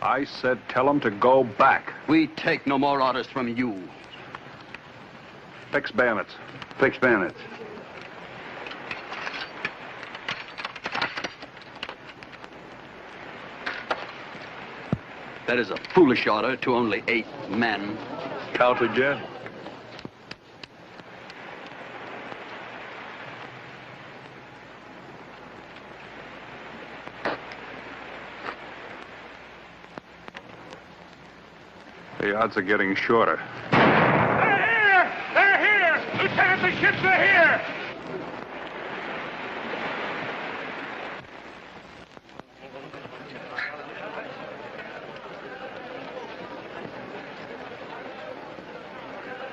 I said tell them to go back. We take no more orders from you. Fix bayonets. Fix bayonets. That is a foolish order to only 8 men. Counted yet? The odds are getting shorter. They're here! They're here! Lieutenant, the ships are here!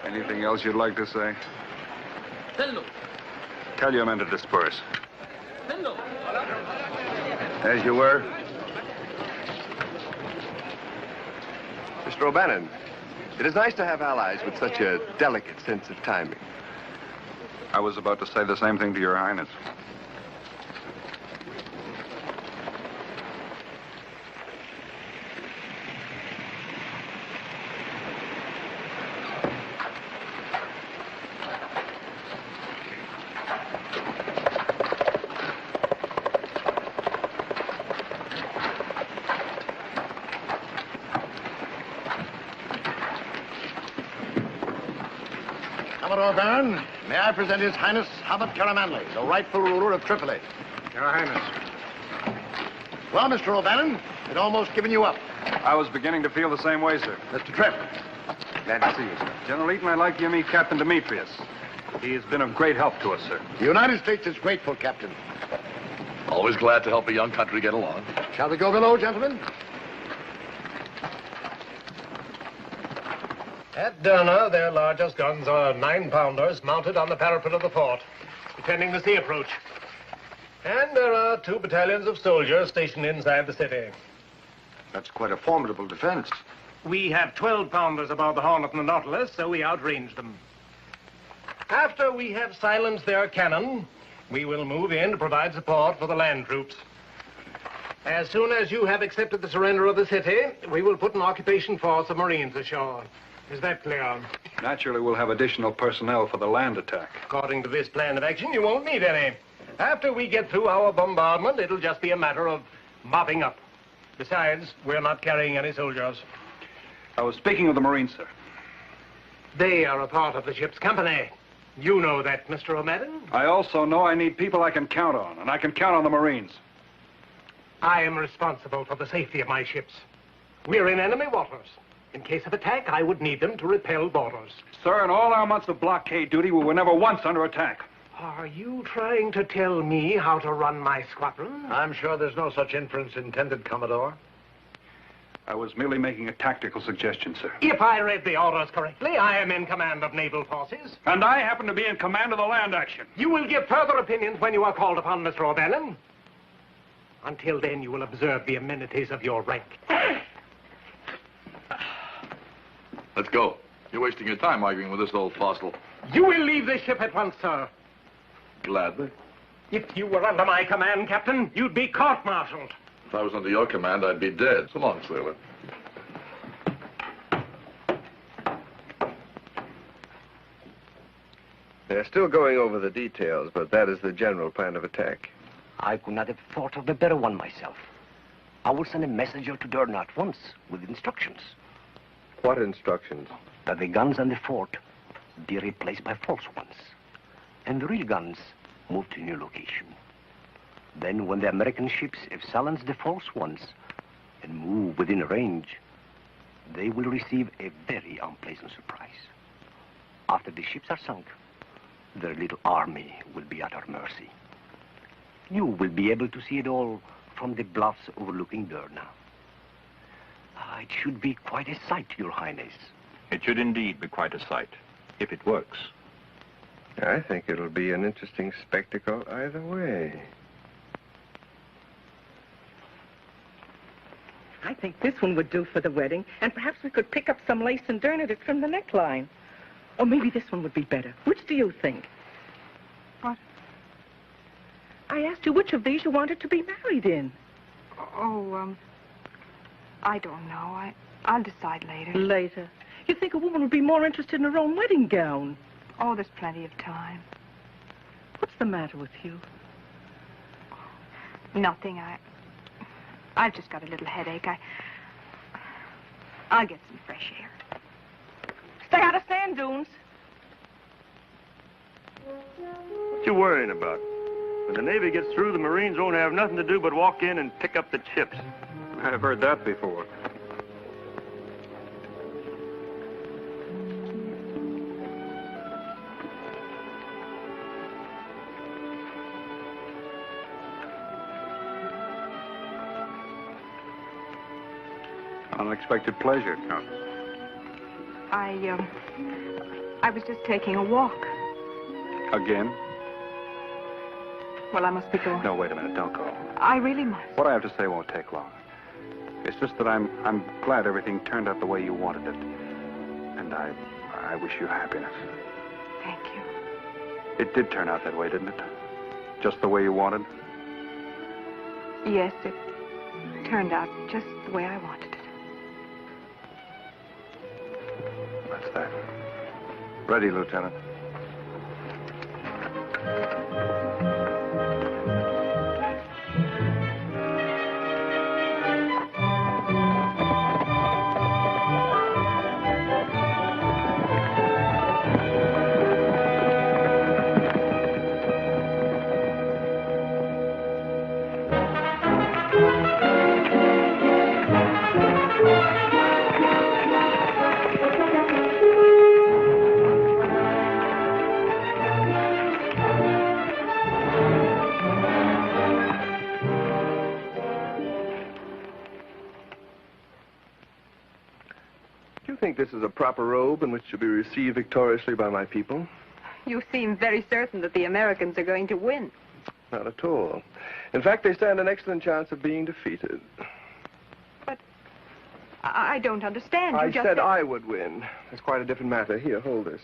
Anything else you'd like to say? Tell your men to disperse. As you were. Mr. O'Bannon, it is nice to have allies with such a delicate sense of timing. I was about to say the same thing to your Highness. Commodore Baron, may I present His Highness Hamid Karamanli, the rightful ruler of Tripoli. Your Highness. Well, Mr. O'Bannon, I'd almost given you up. I was beginning to feel the same way, sir. Mr. Tripp. Glad to see you, sir. General Eaton, I'd like you to meet Captain Demetrius. He has been of great help to us, sir. The United States is grateful, Captain. Always glad to help a young country get along. Shall we go below, gentlemen? At Derna, their largest guns are 9-pounders mounted on the parapet of the fort, defending the sea approach. And there are 2 battalions of soldiers stationed inside the city. That's quite a formidable defense. We have 12-pounders aboard the Hornet and the Nautilus, so we outrange them. After we have silenced their cannon, we will move in to provide support for the land troops. As soon as you have accepted the surrender of the city, we will put an occupation force of Marines ashore. Is that clear? Naturally, we'll have additional personnel for the land attack. According to this plan of action, you won't need any. After we get through our bombardment, it'll just be a matter of mopping up. Besides, we're not carrying any soldiers. I was speaking of the Marines, sir. They are a part of the ship's company. You know that, Mr. O'Madden. I also know I need people I can count on, and I can count on the Marines. I am responsible for the safety of my ships. We're in enemy waters. In case of attack, I would need them to repel boarders. Sir, in all our months of blockade duty, we were never once under attack. Are you trying to tell me how to run my squadron? I'm sure there's no such inference intended, Commodore. I was merely making a tactical suggestion, sir. If I read the orders correctly, I am in command of naval forces. And I happen to be in command of the land action. You will give further opinions when you are called upon, Mr. O'Bannon. Until then, you will observe the amenities of your rank. Let's go. You're wasting your time arguing with this old fossil. You will leave this ship at once, sir. Gladly. If you were under my command, Captain, you'd be court-martialed. If I was under your command, I'd be dead. So long, sailor. They're still going over the details, but that is the general plan of attack. I could not have thought of a better one myself. I will send a messenger to Derna at once with instructions. What instructions? That the guns on the fort be replaced by false ones, and the real guns move to a new location. Then, when the American ships have silenced the false ones and move within range, they will receive a very unpleasant surprise. After the ships are sunk, their little army will be at our mercy. You will be able to see it all from the bluffs overlooking Derna. It should be quite a sight, Your Highness. It should indeed be quite a sight, if it works. I think it'll be an interesting spectacle either way. I think this one would do for the wedding, and perhaps we could pick up some lace and darn it from the neckline. Or maybe this one would be better. Which do you think? What? I asked you which of these you wanted to be married in. Oh, I don't know. I'll decide later. Later? You think a woman would be more interested in her own wedding gown? Oh, there's plenty of time. What's the matter with you? Nothing. I've just got a little headache. I'll get some fresh air. Stay out of sand dunes. What you worrying about? When the Navy gets through, the Marines won't have nothing to do but walk in and pick up the chips. I've heard that before. Unexpected pleasure, Countess. I was just taking a walk. Again? Well, I must be going. No, wait a minute. Don't go. I really must. What I have to say won't take long. It's just that I'm glad everything turned out the way you wanted it. And I wish you happiness. Thank you. It did turn out that way, didn't it? Just the way you wanted? Yes, it turned out just the way I wanted it. That's that. Ready, Lieutenant. think this is a proper robe in which to be received victoriously by my people? You seem very certain that the Americans are going to win. Not at all. In fact, they stand an excellent chance of being defeated. But I don't understand. I You just said I would win. It's quite a different matter. Here, hold this.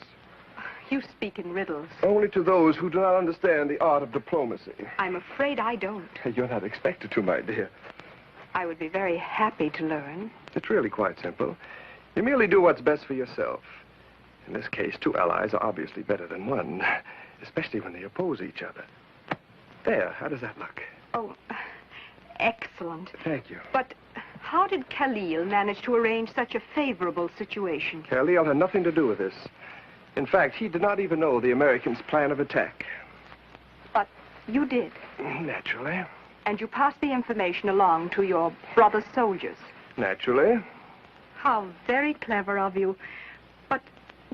You speak in riddles. Only to those who do not understand the art of diplomacy. I'm afraid I don't. You're not expected to, my dear. I would be very happy to learn. It's really quite simple. You merely do what's best for yourself. In this case, two allies are obviously better than one, especially when they oppose each other. There, how does that look? Oh, excellent. Thank you. But how did Khalil manage to arrange such a favorable situation? Khalil had nothing to do with this. In fact, he did not even know the Americans' plan of attack. But you did. Naturally. And you passed the information along to your brother soldiers. Naturally. How very clever of you. But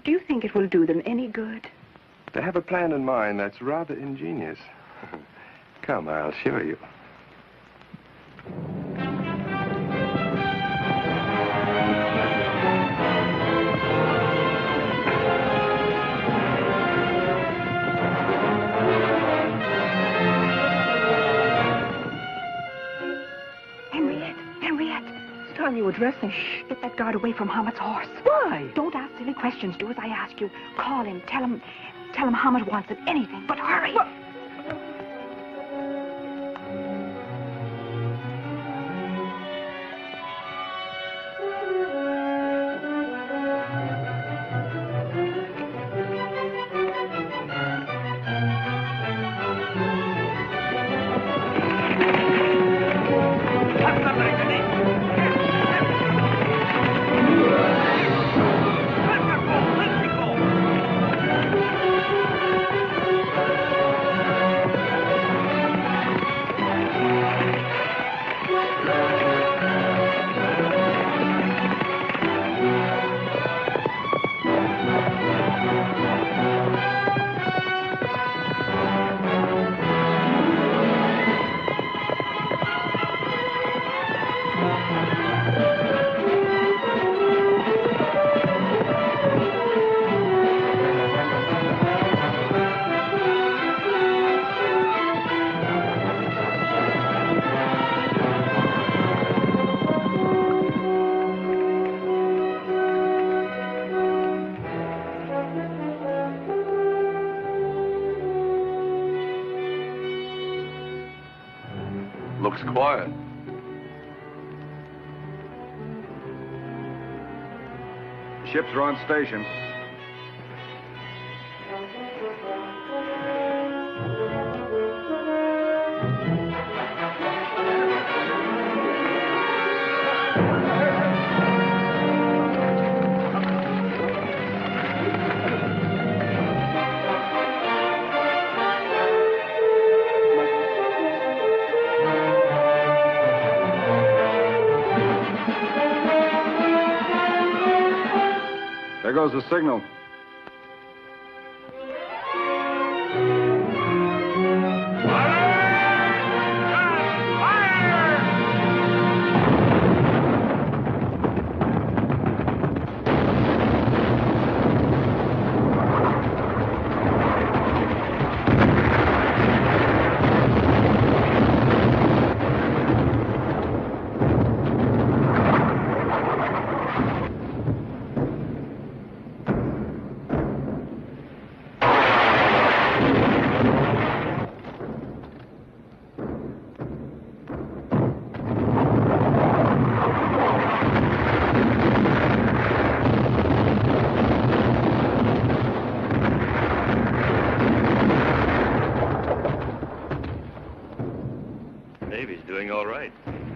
do you think it will do them any good? They have a plan in mind that's rather ingenious. Come, I'll show you. Henriette, it's time you were dressing. Shh, get that guard away from Hammond's horse. Why? Don't ask silly questions. Do as I ask you. Call him. Tell him Hammond wants it. Anything, but hurry. What? Looks quiet. Ships are on station. There goes the signal. Navy's doing all right,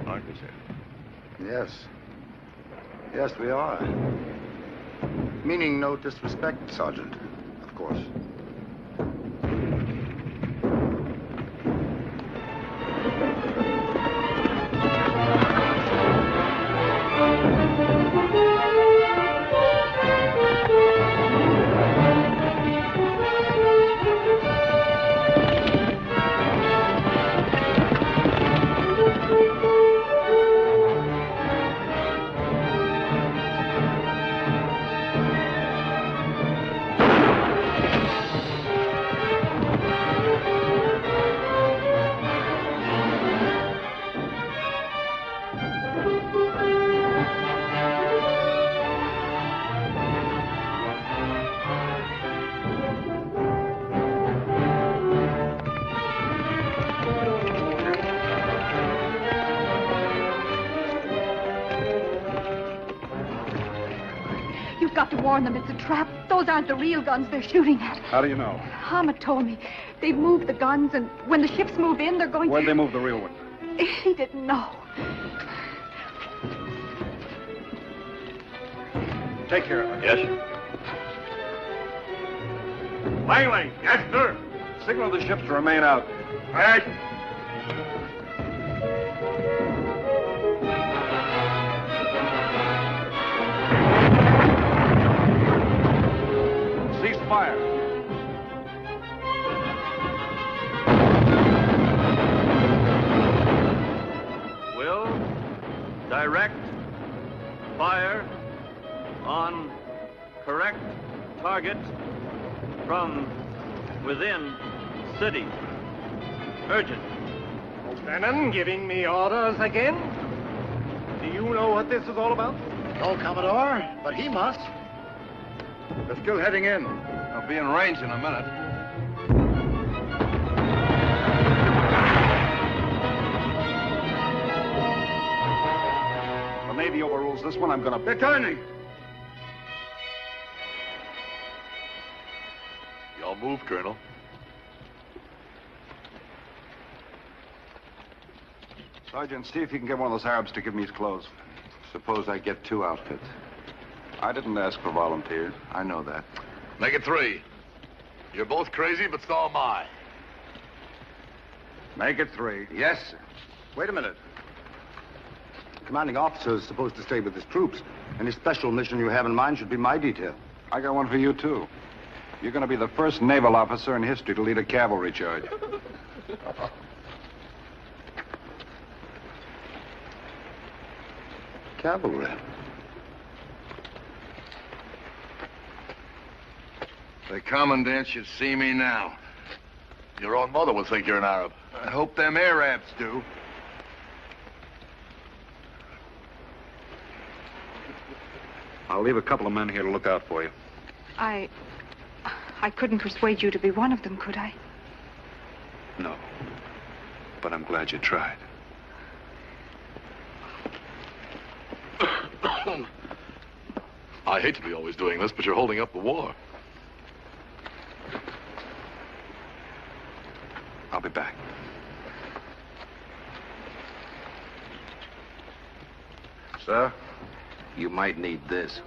aren't we, sir? Yes. Yes, we are. Meaning no disrespect, Sergeant, of course. got to warn them it's a trap. Those aren't the real guns they're shooting at. How do you know? Hamid told me. They've moved the guns, and when the ships move in, they're going Where'd to... they move the real one? He didn't know. Take care of it. Yes, sir. Langley. Yes, sir. Signal the ships to remain out. All right. Cease fire. Will direct fire on correct target from within city. Urgent. O'Bannon giving me orders again? Do you know what this is all about? No, Commodore, but he must. They're still heading in. They'll be in range in a minute. The Navy overrules this one. I'm gonna... They're turning. Y'all move, Colonel. Sergeant, see if you can get one of those Arabs to give me his clothes. Suppose I get 2 outfits. I didn't ask for volunteers. I know that. Make it 3. You're both crazy, but so am I. Make it 3. Yes, sir. Wait a minute. The commanding officer is supposed to stay with his troops. Any special mission you have in mind should be my detail. I got one for you, too. You're going to be the first naval officer in history to lead a cavalry charge. Cavalry? The commandant should see me now. Your own mother will think you're an Arab. I hope them Arabs do. I'll leave a couple of men here to look out for you. I couldn't persuade you to be one of them, could I? No. But I'm glad you tried. I hate to be always doing this, but you're holding up the war. I'll be back. Sir, you might need this.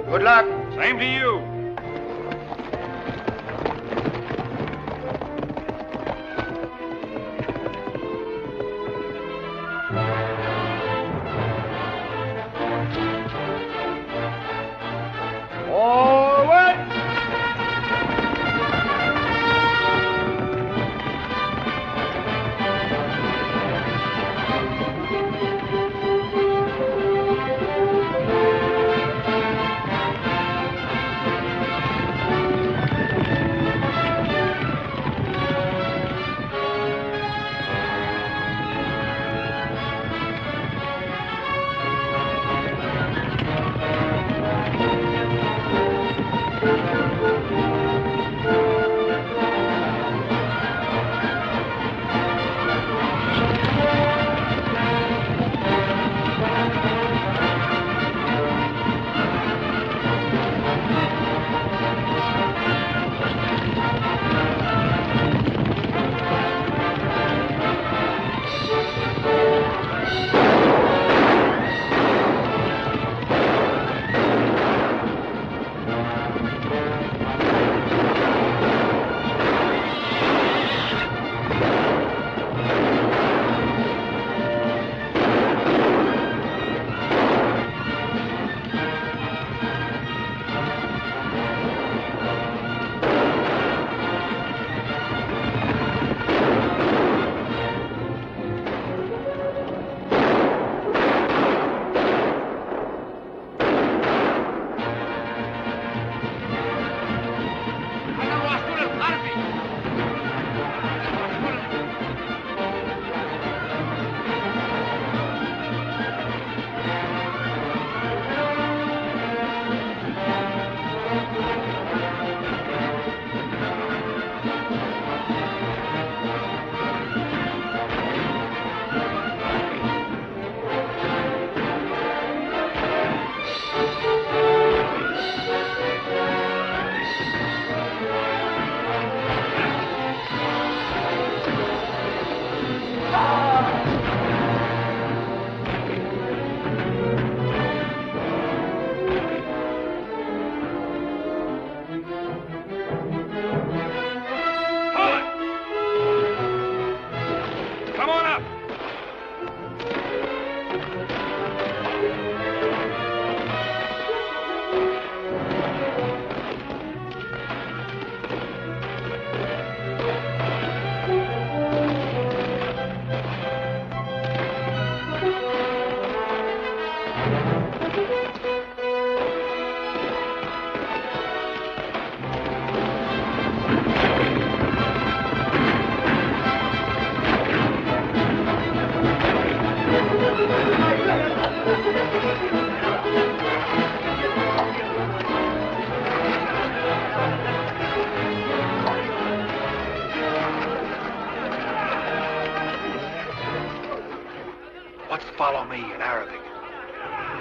Good luck. Same to you.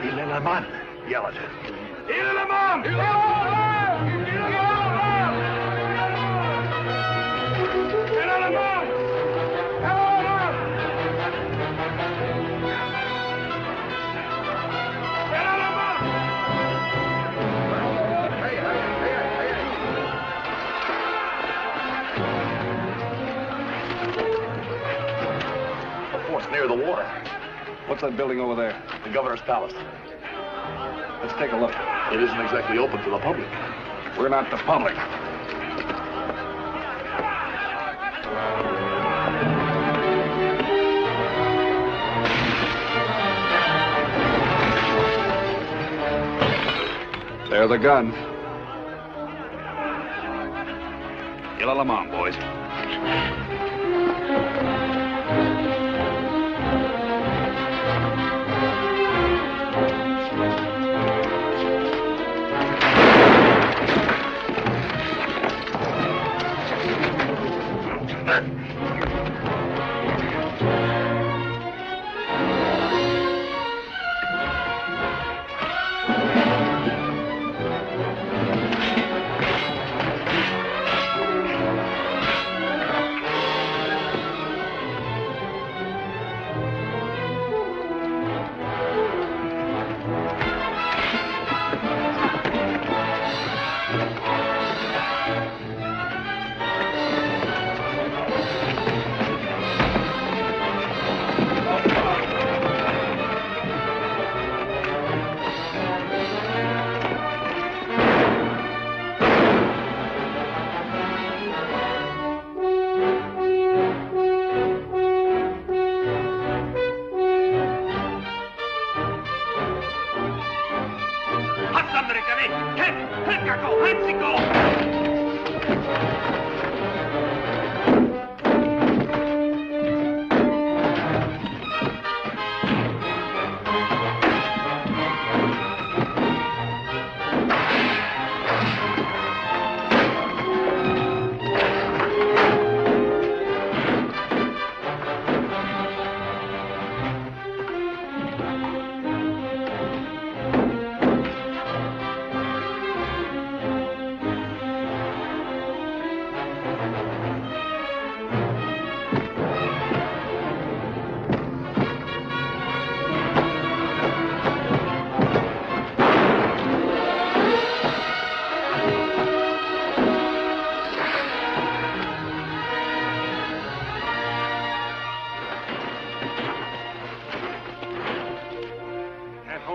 Il est la man. Yell it. Il est la man! Il est la man! Il est la man! Il est la man! Force near the water. What's that building over there? The governor's palace. Let's take a look. It isn't exactly open to the public. We're not the public. There are the guns. Yell them on, boys.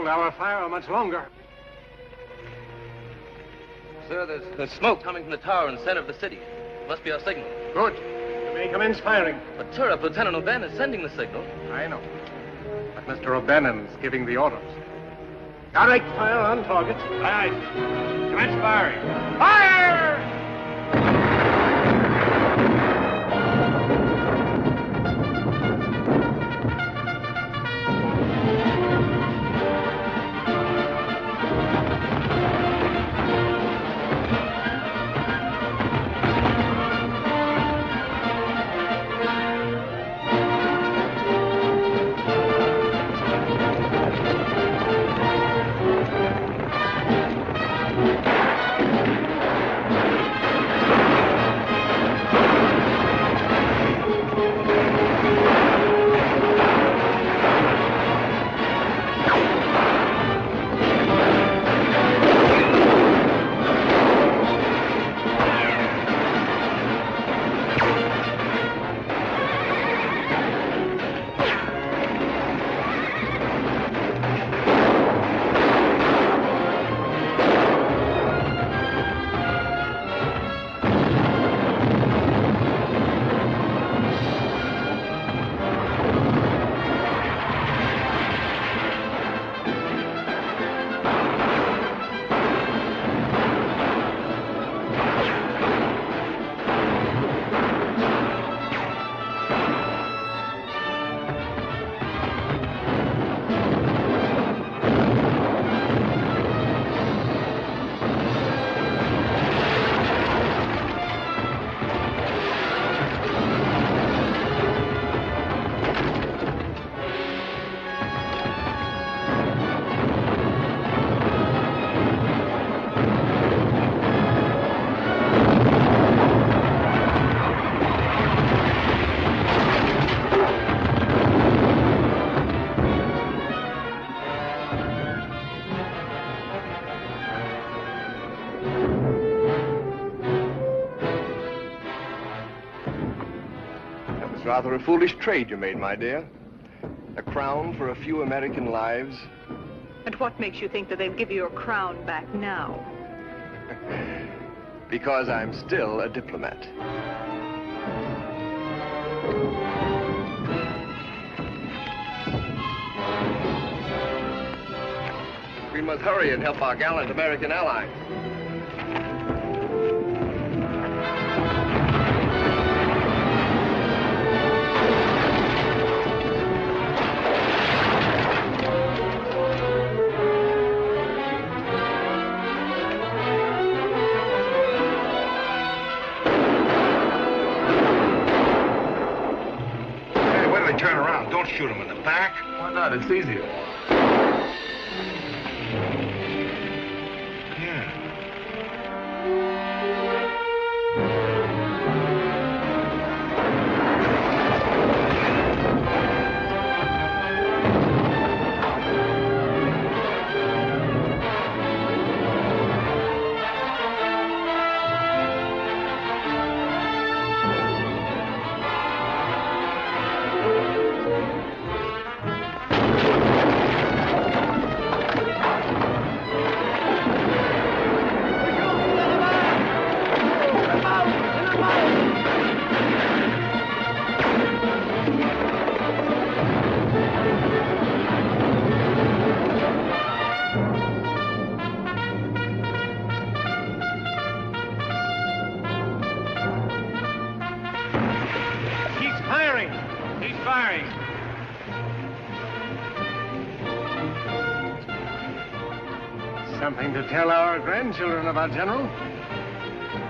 Our fire much longer. Sir, there's smoke coming from the tower in the center of the city. Must be our signal. Good. You may commence firing. But, sir, if Lieutenant O'Ben is sending the signal. I know. But Mr. O'Bannon's giving the orders. Direct fire on target. Aye. Commence firing. Fire! Rather a foolish trade you made, my dear. A crown for a few American lives. And what makes you think that they'll give you your crown back now? Because I'm still a diplomat. We must hurry and help our gallant American allies. Turn around. Don't shoot him in the back. Why not? It's easier. Something to tell our grandchildren about, General.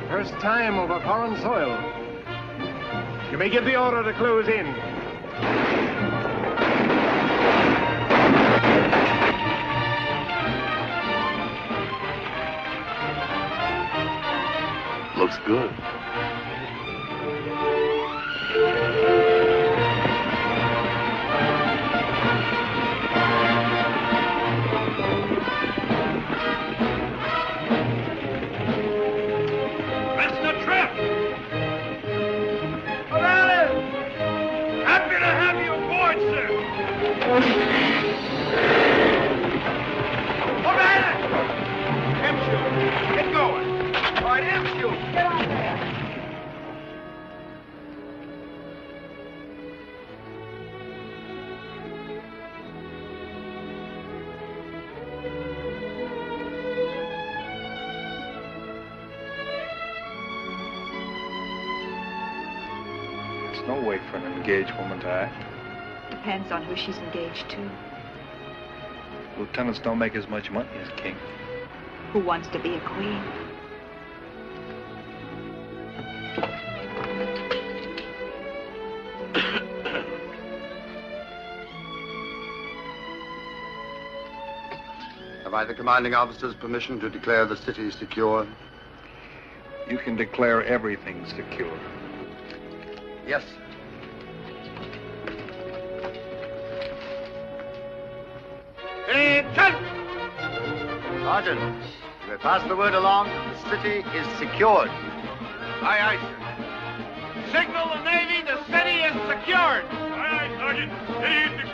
First time over foreign soil. You may give the order to close in. Looks good. Get going. All right, M-Shoot. Get on there. There's no way for an engaged woman to act. Depends on who she's engaged to. Lieutenants don't make as much money as king. Who wants to be a queen? Have I the commanding officer's permission to declare the city secure? You can declare everything secure. Yes. Sergeant, you may pass the word along. The city is secured. Aye, aye, sir. Signal the Navy, the city is secured. Aye, aye, Sergeant. City is secured.